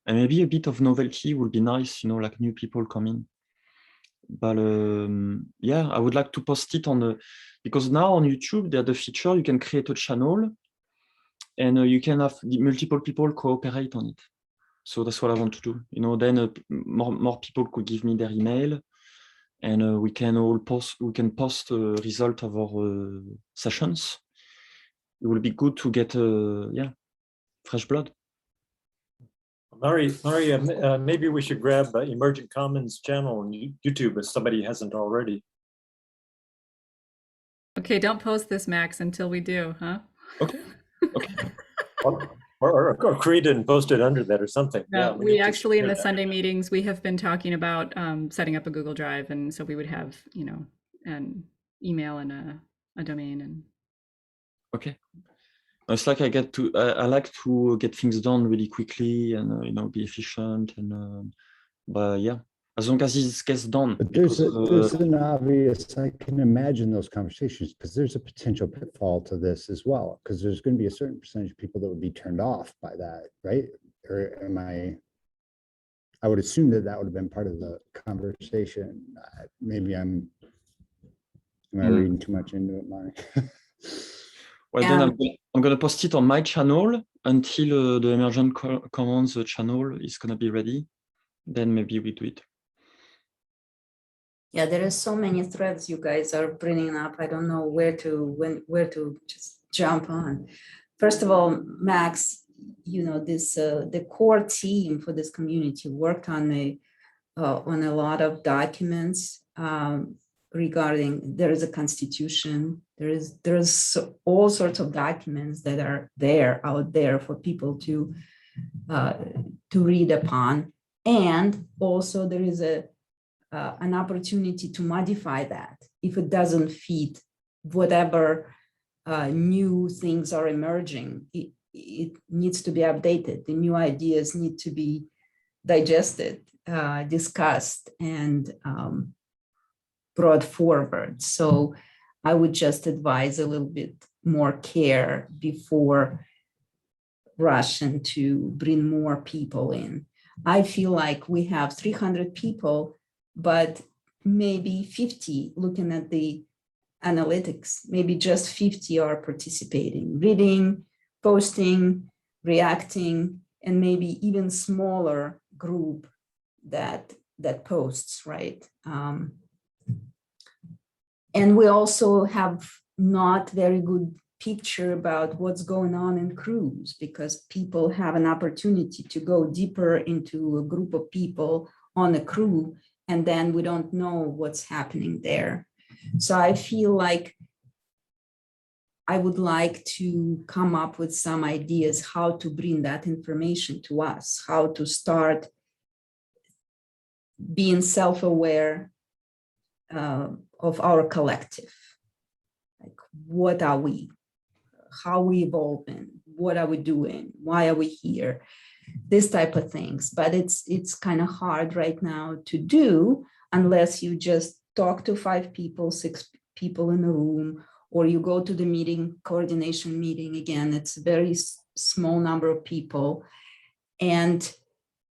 and maybe a bit of novelty would be nice, like new people coming. But yeah, I would like to post it because now on YouTube, there's the feature, you can create a channel and you can have multiple people cooperate on it. So that's what I want to do. Then more people could give me their email, and we can post a result of our sessions. It will be good to get fresh blood. Mari, maybe we should grab Emerging Commons channel on YouTube if somebody hasn't already. Okay, don't post this, Max, until we do, huh? Okay. Or create it and post it under that or something. No, Yeah, we actually, in the Sunday meetings, we have been talking about setting up a Google Drive, and so we would have, an email and a domain. And okay, it's like I like to get things done really quickly and be efficient, and but yeah, as long as it gets done. But there's an obvious, I can imagine those conversations, because there's a potential pitfall to this as well, because there's going to be a certain percentage of people that would be turned off by that, right? Or I would assume that would have been part of the conversation. Maybe am I reading too much into it, Mari? Well, then I'm going to post it on my channel until the Emergent Commons channel is going to be ready. Then maybe we do it. Yeah, there are so many threads you guys are bringing up. I don't know where to just jump on. First of all, Max, this the core team for this community worked on a lot of documents regarding, there is a constitution, there's all sorts of documents that are out there for people to read upon, and also there is an opportunity to modify that if it doesn't fit whatever new things are emerging. It needs to be updated. The new ideas need to be digested, discussed, and brought forward. So I would just advise a little bit more care before rushing to bring more people in. I feel like we have 300 people, but maybe 50, looking at the analytics, maybe just 50 are participating, reading, posting, reacting, and maybe even smaller group that posts, right? And we also have not very good picture about what's going on in crews, because people have an opportunity to go deeper into a group of people on a crew, and then we don't know what's happening there. So I feel like I would like to come up with some ideas how to bring that information to us, how to start being self-aware of our collective. Like, what are we? How are we evolving? What are we doing? Why are we here? This type of things. But it's kind of hard right now to do unless you just talk to 5 people, 6 people in a room, or you go to the meeting, coordination meeting. Again, it's a very small number of people. And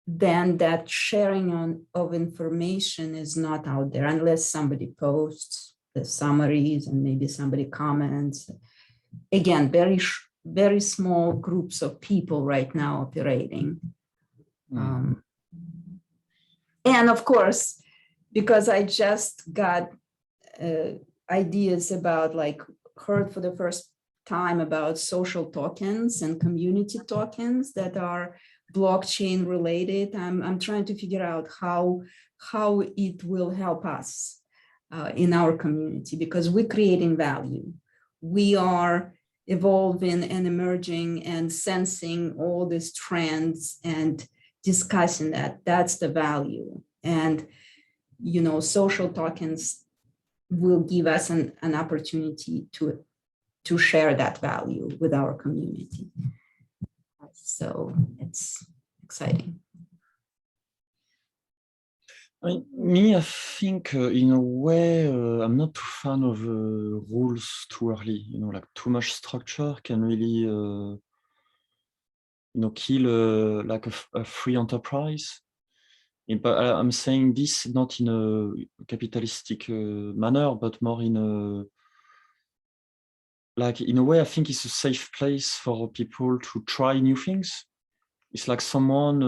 then that sharing of information is not out there unless somebody posts the summaries and maybe somebody comments. Again, very small groups of people right now operating. And of course, because I just got ideas about, like, heard for the first time about social tokens and community tokens that are blockchain related. I'm trying to figure out how it will help us in our community, because we're creating value. We are evolving and emerging and sensing all these trends and discussing that. That's the value. And, social tokens will give us an opportunity to share that value with our community. So it's exciting. I think in a way, I'm not too fan of rules too early. Like too much structure can really, kill like a free enterprise. But I'm saying this not in a capitalistic manner, but more in a, like, in a way, I think it's a safe place for people to try new things. It's like someone,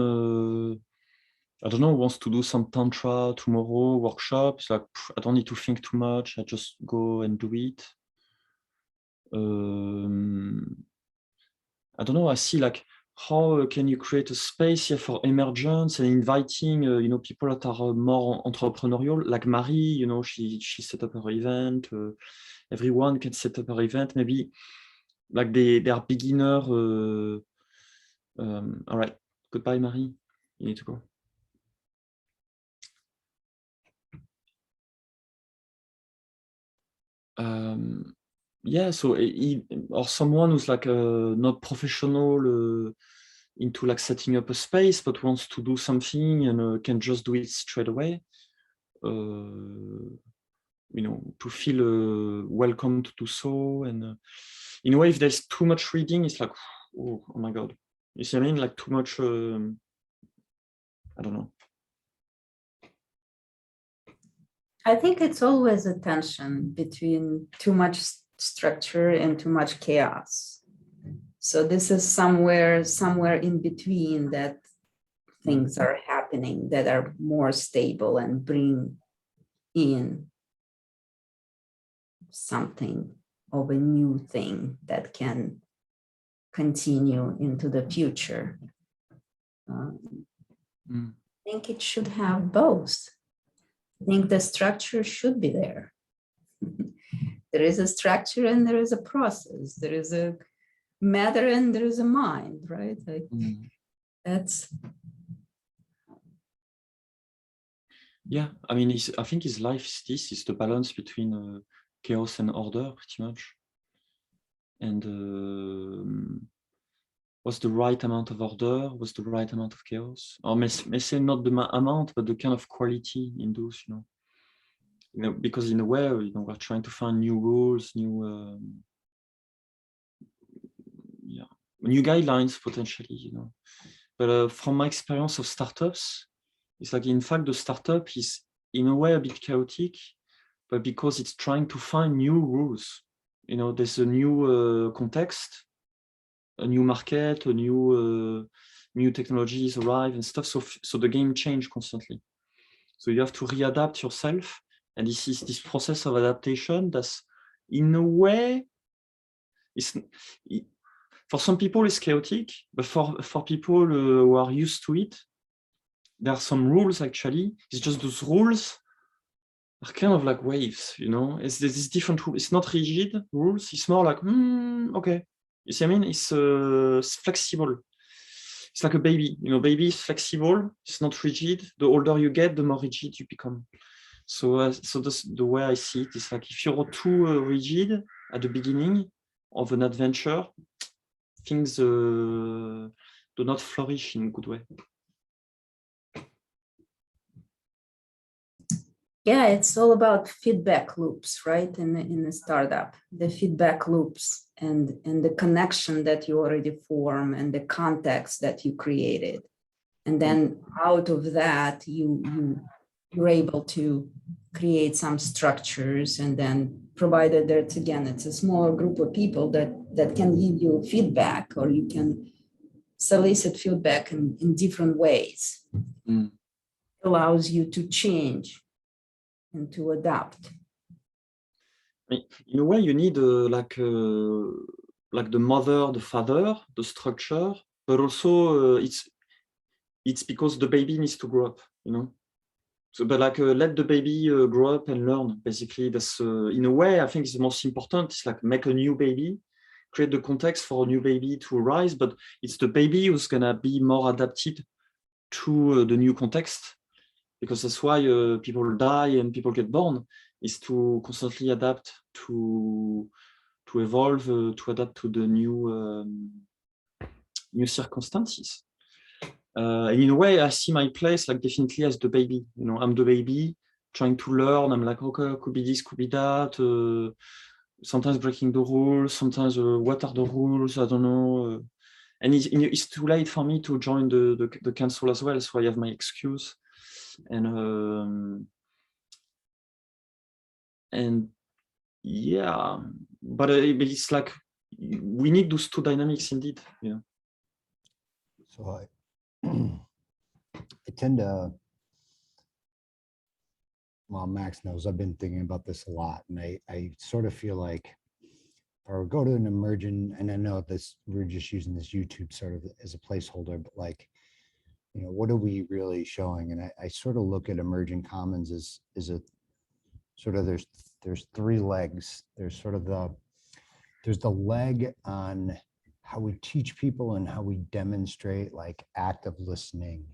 I don't know, wants to do some tantra tomorrow workshop. It's like, I don't need to think too much. I just go and do it. I don't know. I see, like, how can you create a space here for emergence and inviting, people that are more entrepreneurial, like Marie. She set up her event. Everyone can set up her event. Maybe, like, they are beginner. All right. Goodbye, Marie. You need to go. Yeah, so or someone who's like not professional into like setting up a space, but wants to do something and can just do it straight away. To feel welcome to do so. And in a way, if there's too much reading, it's like, oh my God. You see what I mean? Like too much, I don't know. I think it's always a tension between too much structure and too much chaos. So this is somewhere in between that things are happening that are more stable and bring in something of a new thing that can continue into the future. Mm. I think it should have both. I think the structure should be there. There is a structure and there is a process. There is a matter and there is a mind, right? Like Mm. that's Yeah, I mean, I think his life is the balance between chaos and order, pretty much. And what's the right amount of order? What's the right amount of chaos? Or may say not the amount, but the kind of quality in those, because in a way, we're trying to find new rules, new guidelines potentially, But from my experience of startups, it's like, in fact, the startup is in a way a bit chaotic, but because it's trying to find new rules. There's a new context, a new market, a new technologies arrive and stuff. So the game changes constantly. So you have to readapt yourself. And this is this process of adaptation that's, in a way, for some people it's chaotic, but for people who are used to it, there are some rules actually. It's just those rules are kind of like waves, There's this different rules. It's not rigid rules. It's more like, okay. You see what I mean? It's flexible. It's like a baby. Baby is flexible. It's not rigid. The older you get, the more rigid you become. So that's the way I see it. It's like, if you're too rigid at the beginning of an adventure, things do not flourish in a good way. yeah, it's all about feedback loops, right? In the startup, the feedback loops and the connection that you already form and the context that you created. And then out of that, you're able to create some structures, and then provided that, again, it's a smaller group of people that can give you feedback, or you can solicit feedback in different ways. Mm. Allows you to change and to adapt. In a way, you need like the mother, the father, the structure, but also it's because the baby needs to grow up, So, but like let the baby grow up and learn. Basically, that's in a way, I think, is the most important. It's like, make a new baby, create the context for a new baby to arise, but it's the baby who's gonna be more adapted to the new context, because that's why people die and people get born, is to constantly adapt, to evolve, to adapt to the new circumstances. And in a way, I see my place like definitely as the baby. I'm the baby trying to learn. I'm like, okay, could be this, could be that. Sometimes breaking the rules. Sometimes what are the rules? I don't know. And it's too late for me to join the council as well. So I have my excuse. And yeah, but it's like, we need those two dynamics indeed. So I tend to, well, Max knows I've been thinking about this a lot, and I sort of feel like if I would go to an emergent, and I know this, we're just using this YouTube sort of as a placeholder, but like, what are we really showing? And I sort of look at emergent commons as a sort of, there's three legs. There's sort of there's the leg on how we teach people and how we demonstrate like active listening,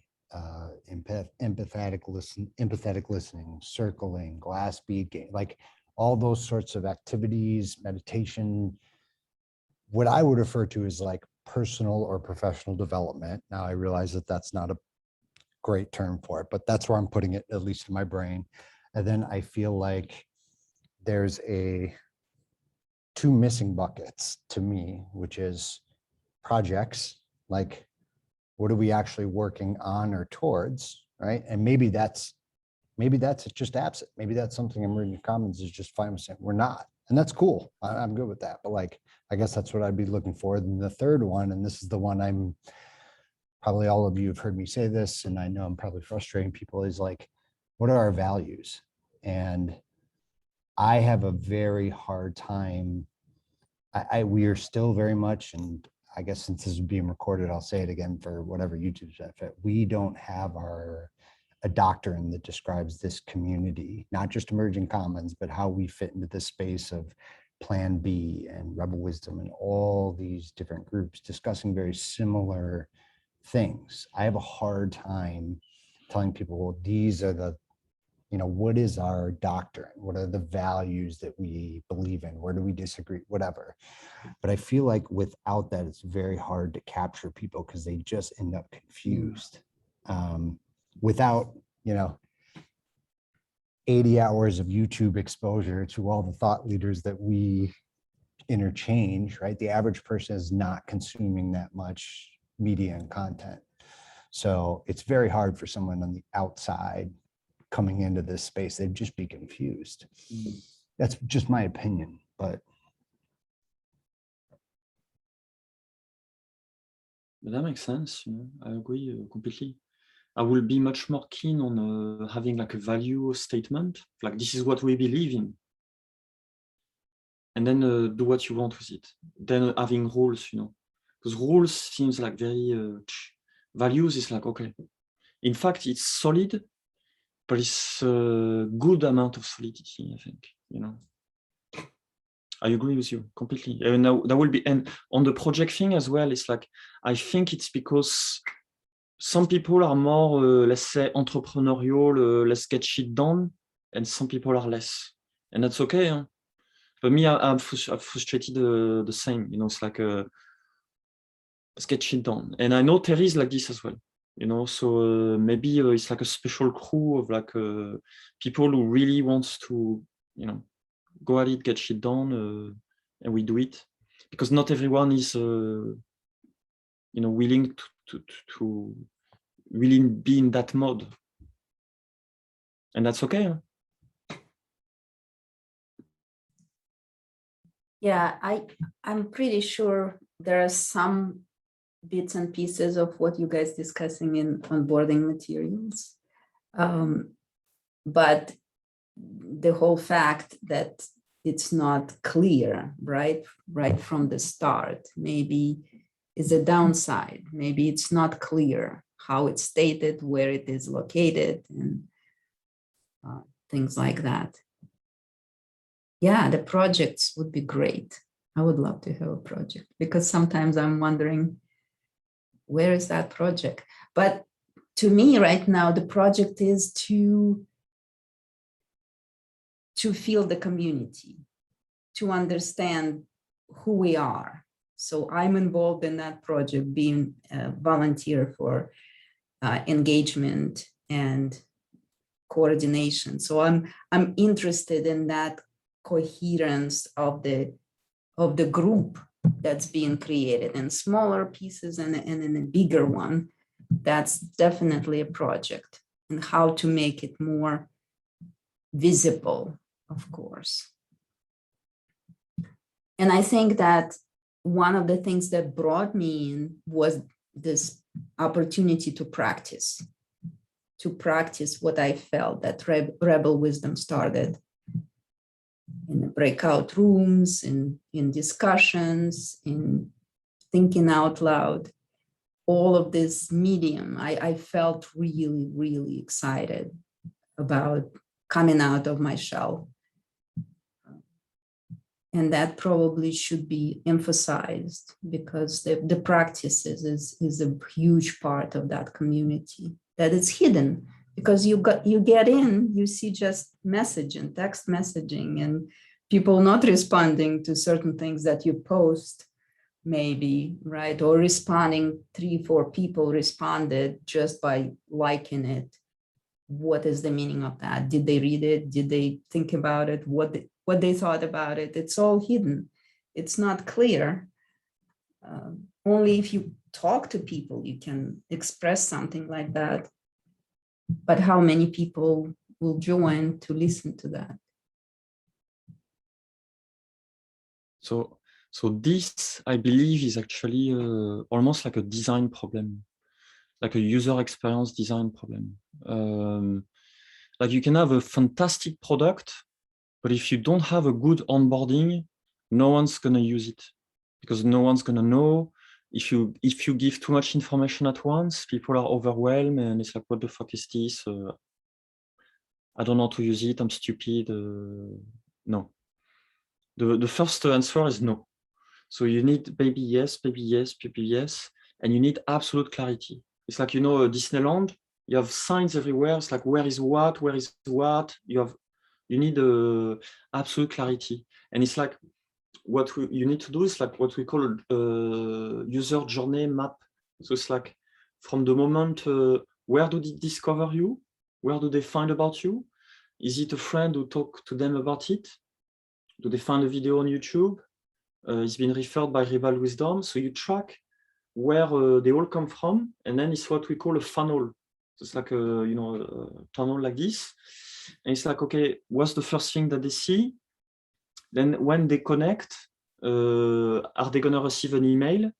empathetic listening, circling, glass bead, like all those sorts of activities, meditation, what I would refer to as like personal or professional development. Now I realize that that's not a great term for it, but that's where I'm putting it, at least in my brain. And then I feel like there's two missing buckets to me, which is projects, like what are we actually working on or towards, right? And maybe that's just absent. Maybe that's something Emergent Commons is just fine with saying we're not, and that's cool. I'm good with that. But like, I guess that's what I'd be looking for. And the third one, and this is the one I'm probably all of you have heard me say this, and I know I'm probably frustrating people, is like, what are our values? And I have a very hard time. We are still very much, and I guess since this is being recorded, I'll say it again for whatever YouTube's benefit. We don't have a doctrine that describes this community, not just Emerging Commons, but how we fit into this space of Plan B and Rebel Wisdom and all these different groups discussing very similar things. I have a hard time telling people, well, these are the, what is our doctrine? What are the values that we believe in? Where do we disagree? Whatever. But I feel like without that, it's very hard to capture people because they just end up confused. Without, 80 hours of YouTube exposure to all the thought leaders that we interchange, right? The average person is not consuming that much media and content. So it's very hard for someone on the outside coming into this space. They'd just be confused. That's just my opinion, but. That makes sense. I agree completely. I will be much more keen on having like a value statement, like this is what we believe in, and then do what you want with it. Then having rules, because rules seems like very values is like, okay. In fact, it's solid, but it's a good amount of solidity, I think, I agree with you completely. And that will be, and on the project thing as well, it's like, I think it's because some people are more, let's say, entrepreneurial, let's get shit done, and some people are less. And that's okay. Huh? But me, I'm frustrated the same, it's like, let's get shit done. And I know Terry is like this as well, so maybe it's like a special crew of like people who really wants to, go at it, get shit done, and we do it. Because not everyone is, willing to really be in that mode. And that's okay. Huh? Yeah, I'm pretty sure there are some bits and pieces of what you guys discussing in onboarding materials. But the whole fact that it's not clear, right from the start, maybe is a downside. Maybe it's not clear how it's stated, where it is located, and things like that. Yeah, the projects would be great. I would love to have a project because sometimes I'm wondering, where is that project? But to me right now, the project is to feel the community, to understand who we are. So I'm involved in that project, being a volunteer for engagement and coordination. So I'm interested in that coherence of the group that's being created in smaller pieces and in a bigger one. That's definitely a project, and how to make it more visible, of course. And I think that one of the things that brought me in was this opportunity to practice what I felt that Rebel Wisdom started in the breakout rooms, in discussions, in thinking out loud. All of this medium, I felt really, really excited about coming out of my shell. And that probably should be emphasized because the practices is a huge part of that community that is hidden, because you get in, you see just messaging, text messaging, and people not responding to certain things that you post, maybe, right? Or responding, 3-4 people responded just by liking it. What is the meaning of that? Did they read it? Did they think about it? What they thought about it? It's all hidden. It's not clear. Only if you talk to people, you can express something like that. But how many people will join to listen to that? So this, I believe, is actually almost like a design problem, like a user experience design problem. Like you can have a fantastic product, but if you don't have a good onboarding, no one's gonna use it because no one's gonna know if you give too much information at once, people are overwhelmed and it's like, what the fuck is this? I don't know how to use it. I'm stupid. No. The first answer is no. So you need baby yes, and you need absolute clarity. It's like, Disneyland, you have signs everywhere. It's like, where is what? You need absolute clarity. And it's like, what you need to do is like what we call user journey map. So it's like, from the moment, where do they discover you? Where do they find about you? Is it a friend who talk to them about it? Do they find a video on YouTube? It's been referred by Rival Wisdom. So you track where they all come from, and then it's what we call a funnel. So it's like a tunnel like this, and it's like, okay, what's the first thing that they see? Then when they connect, are they gonna receive an email?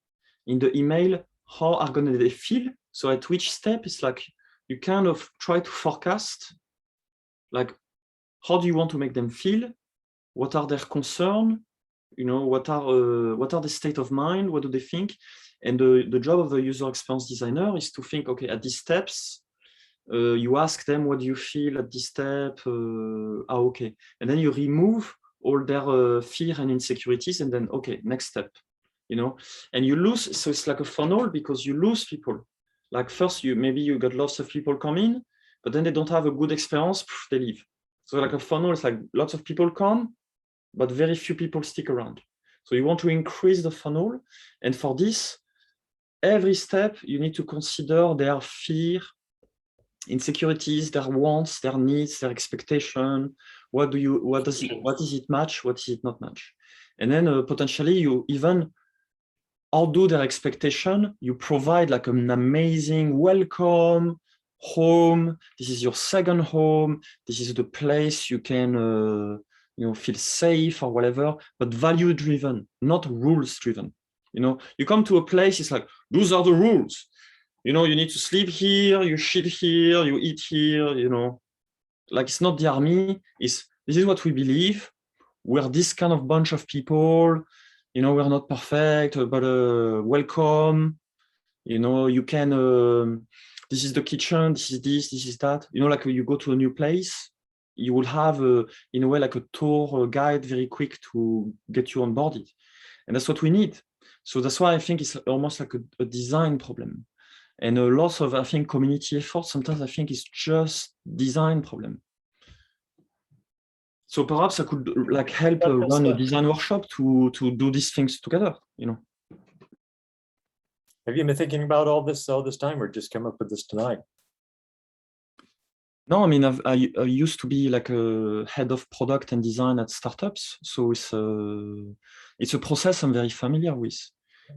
In the email, how are they feel? So at which step, it's like you kind of try to forecast, like, how do you want to make them feel? What are their concerns? What are the state of mind? What do they think? And the job of the user experience designer is to think, okay, at these steps, you ask them, what do you feel at this step? Okay. And then you remove all their fear and insecurities, and then, okay, next step, and you lose. So it's like a funnel, because you lose people. Like first, maybe you got lots of people come in, but then they don't have a good experience, they leave. So like a funnel, it's like lots of people come, but very few people stick around. So you want to increase the funnel. And for this, every step, you need to consider their fear, insecurities, their wants, their needs, their expectation. What is it match? What is it not match? And then potentially you even outdo their expectation. You provide like an amazing welcome home. This is your second home. This is the place you can feel safe or whatever, but value driven, not rules driven. You come to a place, it's like, those are the rules. You need to sleep here, you shit here, you eat here, like, it's not the army. This is what we believe. We're this kind of bunch of people, we're not perfect, but welcome. You can, this is the kitchen, this is that. Like you go to a new place, you will have, in a way, like a tour guide very quick to get you on board it. And that's what we need. So that's why I think it's almost like a design problem. And a lot of, I think, community effort, sometimes I think it's just design problem. So perhaps I could like help run a design workshop to do these things together, Have you been thinking about all this time, or just come up with this tonight? No, I mean, I used to be like a head of product and design at startups. So it's a process I'm very familiar with.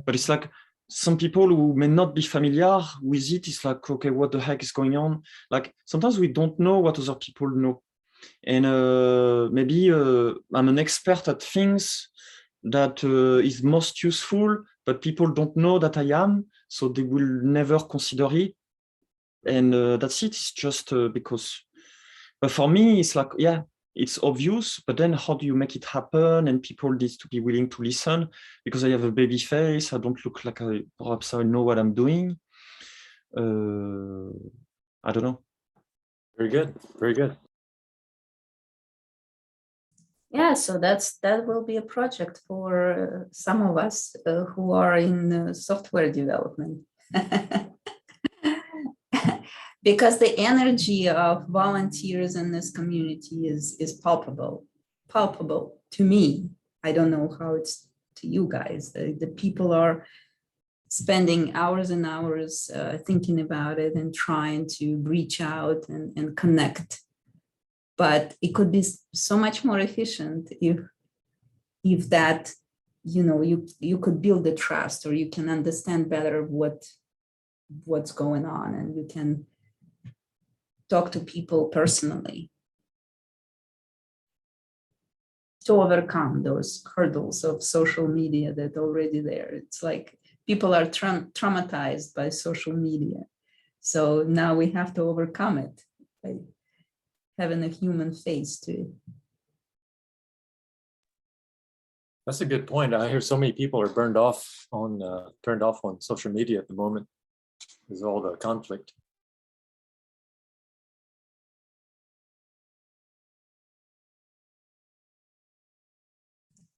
But it's like, some people who may not be familiar with it, it's like, okay, what the heck is going on? Like, sometimes we don't know what other people know. And maybe I'm an expert at things that is most useful, but people don't know that I am, so they will never consider it. And that's it. It's just because, but for me, it's like, yeah, it's obvious, but then how do you make it happen? And people need to be willing to listen, because I have a baby face. I don't look like perhaps I know what I'm doing. I don't know. Very good. Very good. Yeah, so that will be a project for some of us who are in software development. Because the energy of volunteers in this community is palpable to me. I don't know how it's to you guys. The people are spending hours and hours thinking about it and trying to reach out and connect. But it could be so much more efficient if that, you could build the trust, or you can understand better what's going on, and you can talk to people personally to overcome those hurdles of social media that are already there. It's like people are traumatized by social media. So now we have to overcome it by having a human face to it. That's a good point. I hear so many people are turned off on social media at the moment because of all the conflict.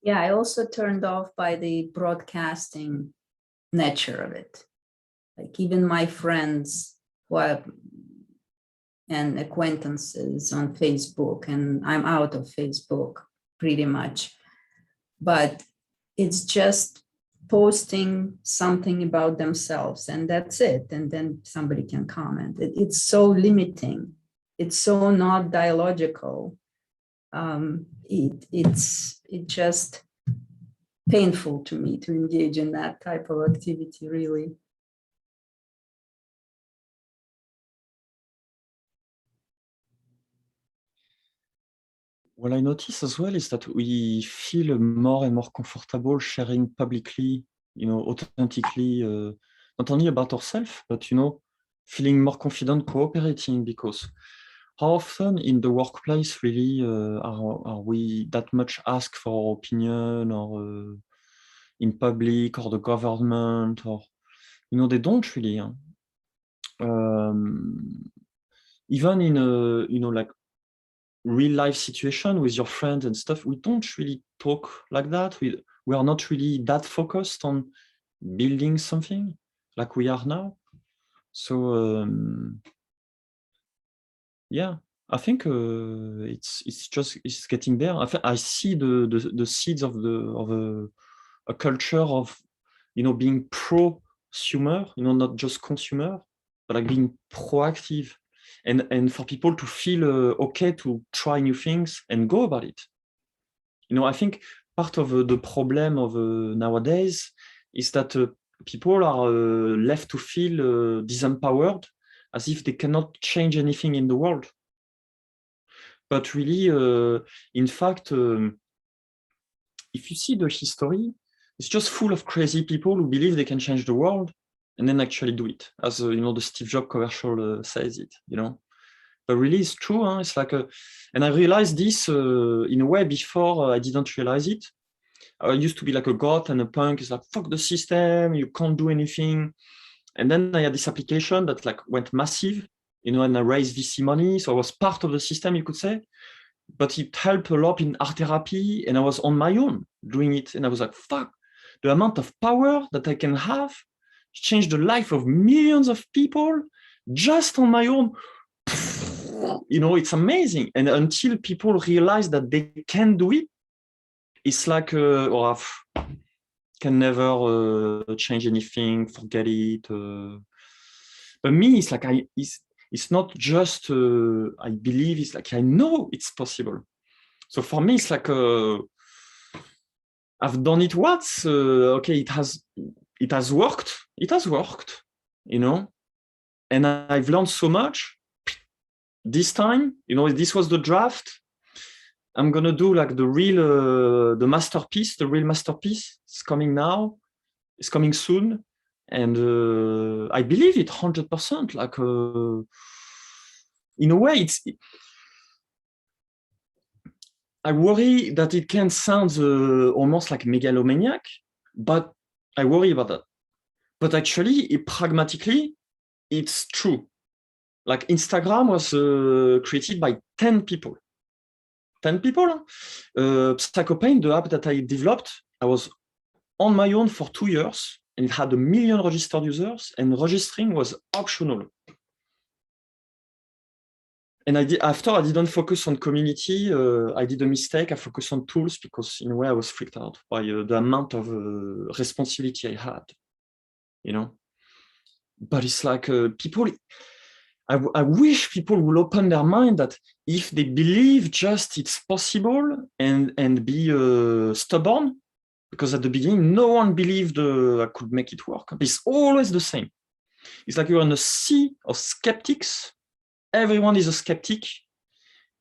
Yeah, I also turned off by the broadcasting nature of it. Like even my friends who are and acquaintances on Facebook, and I'm out of Facebook pretty much, but it's just posting something about themselves and that's it. And then somebody can comment. It's so limiting. It's so not dialogical. It's just painful to me to engage in that type of activity, really. What I notice as well is that we feel more and more comfortable sharing publicly, authentically, not only about ourselves, but, feeling more confident cooperating, because how often in the workplace really are we that much asked for our opinion, or in public, or the government, or, they don't really. Even in a, like real life situation with your friends and stuff, we don't really talk like that. We are not really that focused on building something like we are now. So yeah, I think it's getting there. I see the seeds of a culture of being prosumer, not just consumer, but like being proactive, and for people to feel okay to try new things and go about it. I think part of the problem of nowadays is that people are left to feel disempowered, as if they cannot change anything in the world. But really, in fact, if you see the history, it's just full of crazy people who believe they can change the world and then actually do it, as the Steve Jobs commercial says it. But really, it's true. Huh? It's like and I realized this in a way before I didn't realize it. I used to be like a goth and a punk. It's like, fuck the system, you can't do anything. And then I had this application that like went massive, and I raised VC money, so I was part of the system, you could say. But it helped a lot in art therapy, and I was on my own doing it. And I was like, fuck, the amount of power that I can have change the life of millions of people just on my own. It's amazing. And until people realize that they can do it, it's like, can never change anything, forget it. But me, it's like, it's not just, I believe, it's like, I know it's possible. So for me, it's like, I've done it once. Okay, it has worked. It has worked, and I've learned so much. This time, this was the draft. I'm gonna do like the real, the masterpiece. The real masterpiece is coming now. It's coming soon, and I believe it 100%. Like, in a way, I worry that it can sound almost like megalomaniac, but I worry about that. But actually, pragmatically, it's true. Like Instagram was created by 10 people. 10 people. Psychopain, the app that I developed, I was on my own for 2 years, and it had 1 million registered users, and registering was optional. And after I didn't focus on community, I did a mistake. I focused on tools because in a way I was freaked out by the amount of responsibility I had, But it's like people, I wish people will open their mind that if they believe just it's possible and be stubborn, because at the beginning, no one believed I could make it work. It's always the same. It's like you're in a sea of skeptics. Everyone is a skeptic,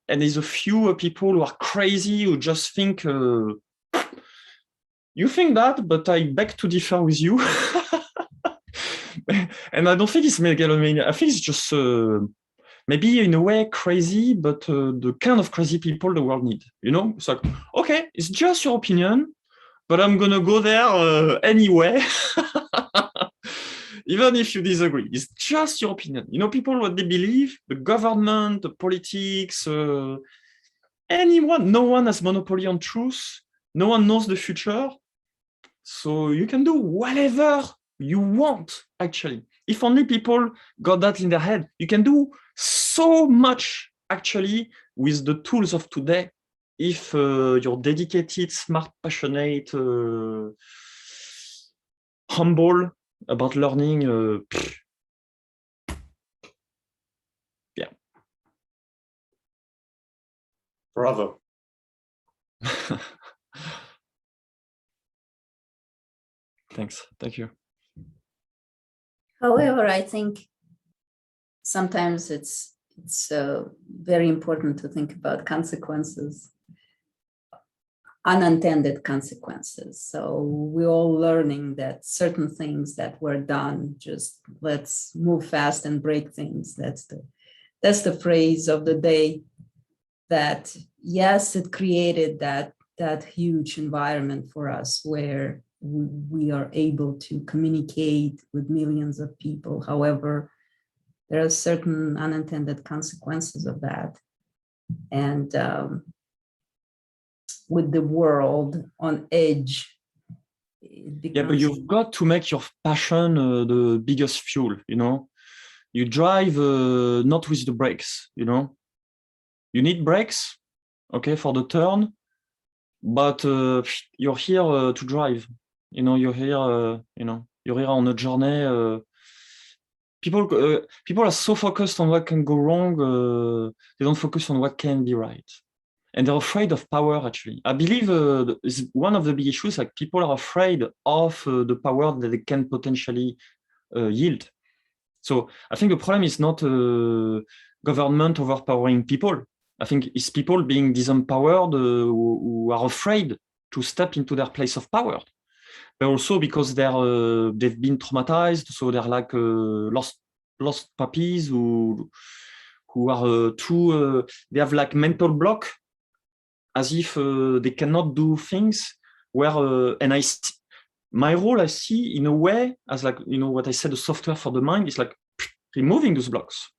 and there's a few people who are crazy, who just think, you think that, but I beg to differ with you. And I don't think it's megalomania. I think it's just maybe in a way crazy, but the kind of crazy people the world need, It's like, okay, it's just your opinion, but I'm gonna go there anyway. Even if you disagree, it's just your opinion. You know, people, what they believe, the government, the politics, anyone, no one has monopoly on truth. No one knows the future. So you can do whatever you want, actually. If only people got that in their head, you can do so much, actually, with the tools of today. If you're dedicated, smart, passionate, humble about learning, yeah. Bravo. Thanks. Thank you. However, I think sometimes it's very important to think about consequences, unintended consequences. So we're all learning that certain things that were done, just let's move fast and break things. That's the phrase of the day. That yes, it created that huge environment for us where we are able to communicate with millions of people. However, there are certain unintended consequences of that. And with the world on edge, it becomes... Yeah, but you've got to make your passion the biggest fuel, you know? You drive not with the brakes, you know? You need brakes, okay, for the turn, but you're here to drive. You know, you're here. You're here on a journey. People are so focused on what can go wrong, they don't focus on what can be right, and they're afraid of power. Actually, I believe is one of the big issues. Like people are afraid of the power that they can potentially yield. So I think the problem is not government overpowering people. I think it's people being disempowered who are afraid to step into their place of power, but also because they've been traumatized, so they're like lost puppies who are too. They have like mental block, as if they cannot do things. Where and my role I see in a way as like, you know, what I said, the software for the mind is like removing those blocks.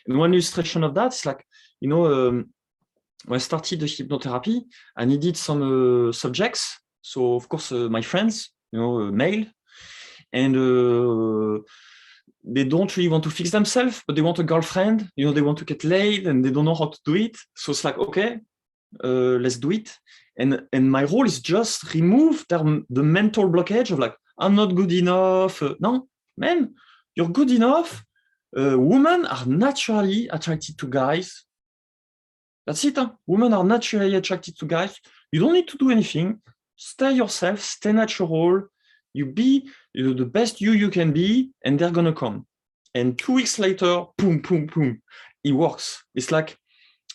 And one illustration of that is like, you know, when I started the hypnotherapy, I needed some subjects. So of course, my friends, you know, male, and they don't really want to fix themselves, but they want a girlfriend. You know, they want to get laid, and they don't know how to do it. So it's like, okay, let's do it. And my role is just remove the mental blockage of like, I'm not good enough. No, man, you're good enough. Women are naturally attracted to guys. That's it. Huh? Women are naturally attracted to guys. You don't need to do anything. Stay yourself, stay natural. You be the best you can be, and they're gonna come. And 2 weeks later, boom, boom, boom, it works. It's like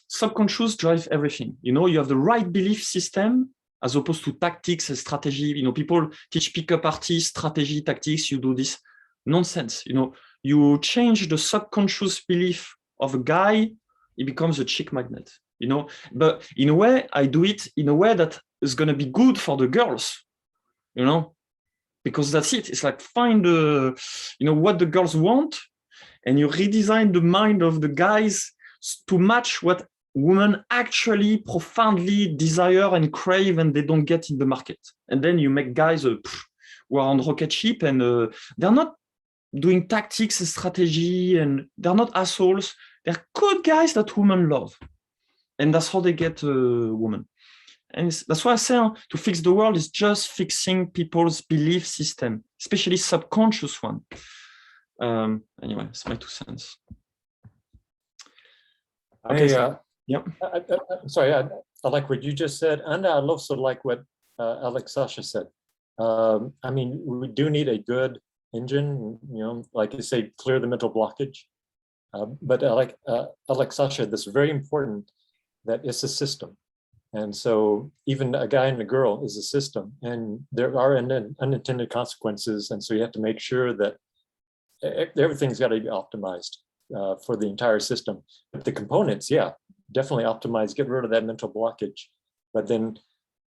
subconscious drive everything. You know, you have the right belief system as opposed to tactics and strategy. You know, people teach pickup artists, strategy, tactics, you do this. Nonsense. You know, you change the subconscious belief of a guy, it becomes a chick magnet, you know. But in a way, I do it in a way that is going to be good for the girls, you know, because that's it. It's like find you know, what the girls want, and you redesign the mind of the guys to match what women actually profoundly desire and crave, and they don't get in the market. And then you make guys who are on rocket ship, and they're not doing tactics and strategy, and they're not assholes. They're good guys that women love, and that's how they get women. And that's why I say to fix the world is just fixing people's belief system, especially subconscious one. Anyway, it's my 2 cents. Okay, yeah. Sorry, I like what you just said, and I also like what Alexasha said. I mean, we do need a good engine, you know, like you say, clear the mental blockage. But like Alexasha, that's very important, that it's a system. And so even a guy and a girl is a system, and there are unintended consequences. And so you have to make sure that everything's got to be optimized for the entire system. But the components, yeah, definitely optimize, get rid of that mental blockage. But then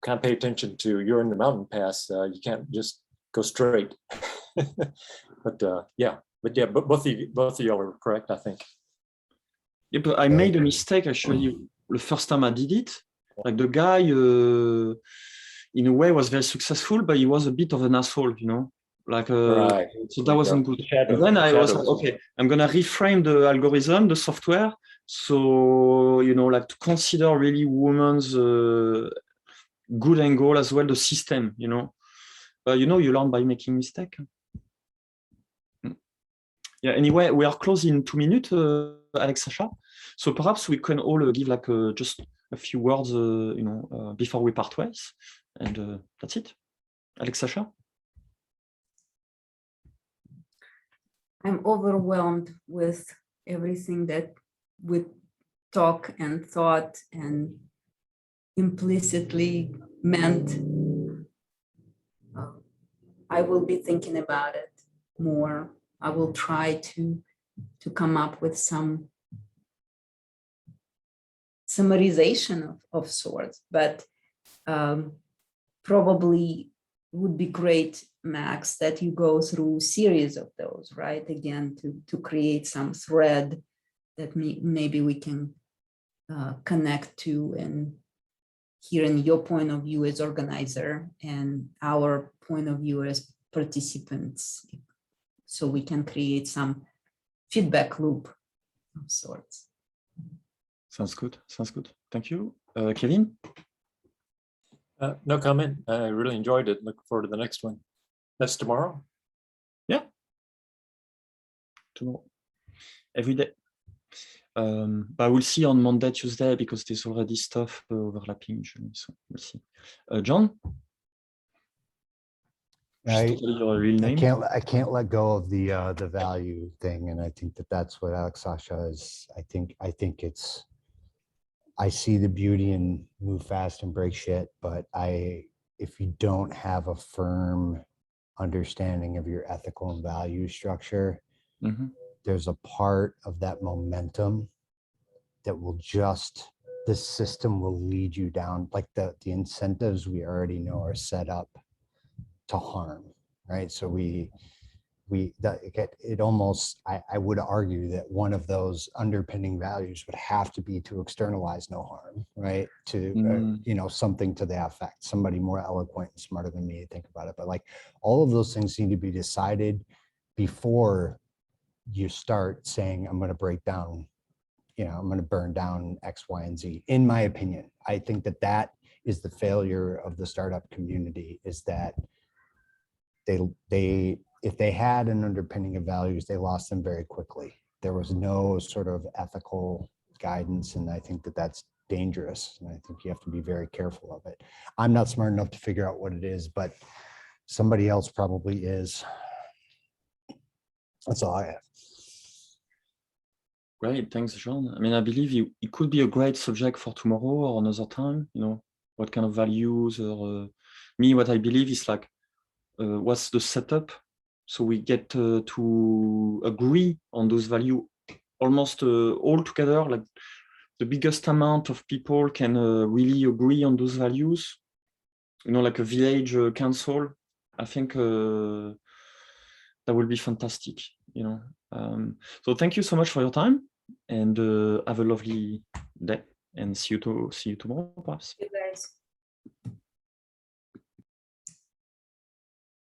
kind of pay attention to. You're in the mountain pass. You can't just go straight. But both of y'all are correct, I think. Yeah, but I made a mistake actually. The first time I did it, like the guy, in a way, was very successful, but he was a bit of an asshole, you know. Like, Right. so that wasn't good. Shadow, And then I was shadows. like, okay, I'm gonna reframe the algorithm, the software, so you know, like to consider really women's good angle as well, the system, you know. You know, you learn by making mistake. Yeah. Anyway, we are close in 2 minutes, Alex Sacha. So perhaps we can all give like just a few words, you know, before we part ways, and that's it. Alex Sacha. I'm overwhelmed with everything that we talk and thought and implicitly meant. I will be thinking about it more. I will try to come up with some summarization of sorts, but probably would be great, Max, that you go through a series of those, right? Again, to create some thread that maybe we can connect to, and hearing your point of view as organizer and our point of view as participants, so we can create some feedback loop of sorts. Sounds good. Sounds good. Thank you. Kevin? No comment. I really enjoyed it. Looking forward to the next one. That's tomorrow? Yeah. Tomorrow. Every day. But we'll see on Monday, Tuesday, because there's already stuff overlapping usually. So we'll see. John? Your real name? I can't let go of the value thing, and I think that's what Alex Sacha is. I think it's. I see the beauty in move fast and break shit, but if you don't have a firm understanding of your ethical and value structure, there's a part of that momentum that will the system will lead you down, like the incentives we already know are set up to harm, right? So I would argue that one of those underpinning values would have to be to externalize no harm, right? To, you know, something to the effect, somebody more eloquent and smarter than me to think about it. But like all of those things need to be decided before you start saying, I'm going to break down, you know, I'm going to burn down X, Y, and Z. In my opinion, I think that is the failure of the startup community, is that if they had an underpinning of values, they lost them very quickly. There was no sort of ethical guidance, and I think that's dangerous, and I think you have to be very careful of it. I'm not smart enough to figure out what it is, but somebody else probably is. That's all I have. Great, thanks, John. I mean, I believe it could be a great subject for tomorrow or another time, you know, what kind of values, or me, what I believe is like, what's the setup? So we get to agree on those values almost all together, like the biggest amount of people can really agree on those values, you know, like a village council. I think that will be fantastic, you know. So thank you so much for your time, and have a lovely day, and see you tomorrow, perhaps.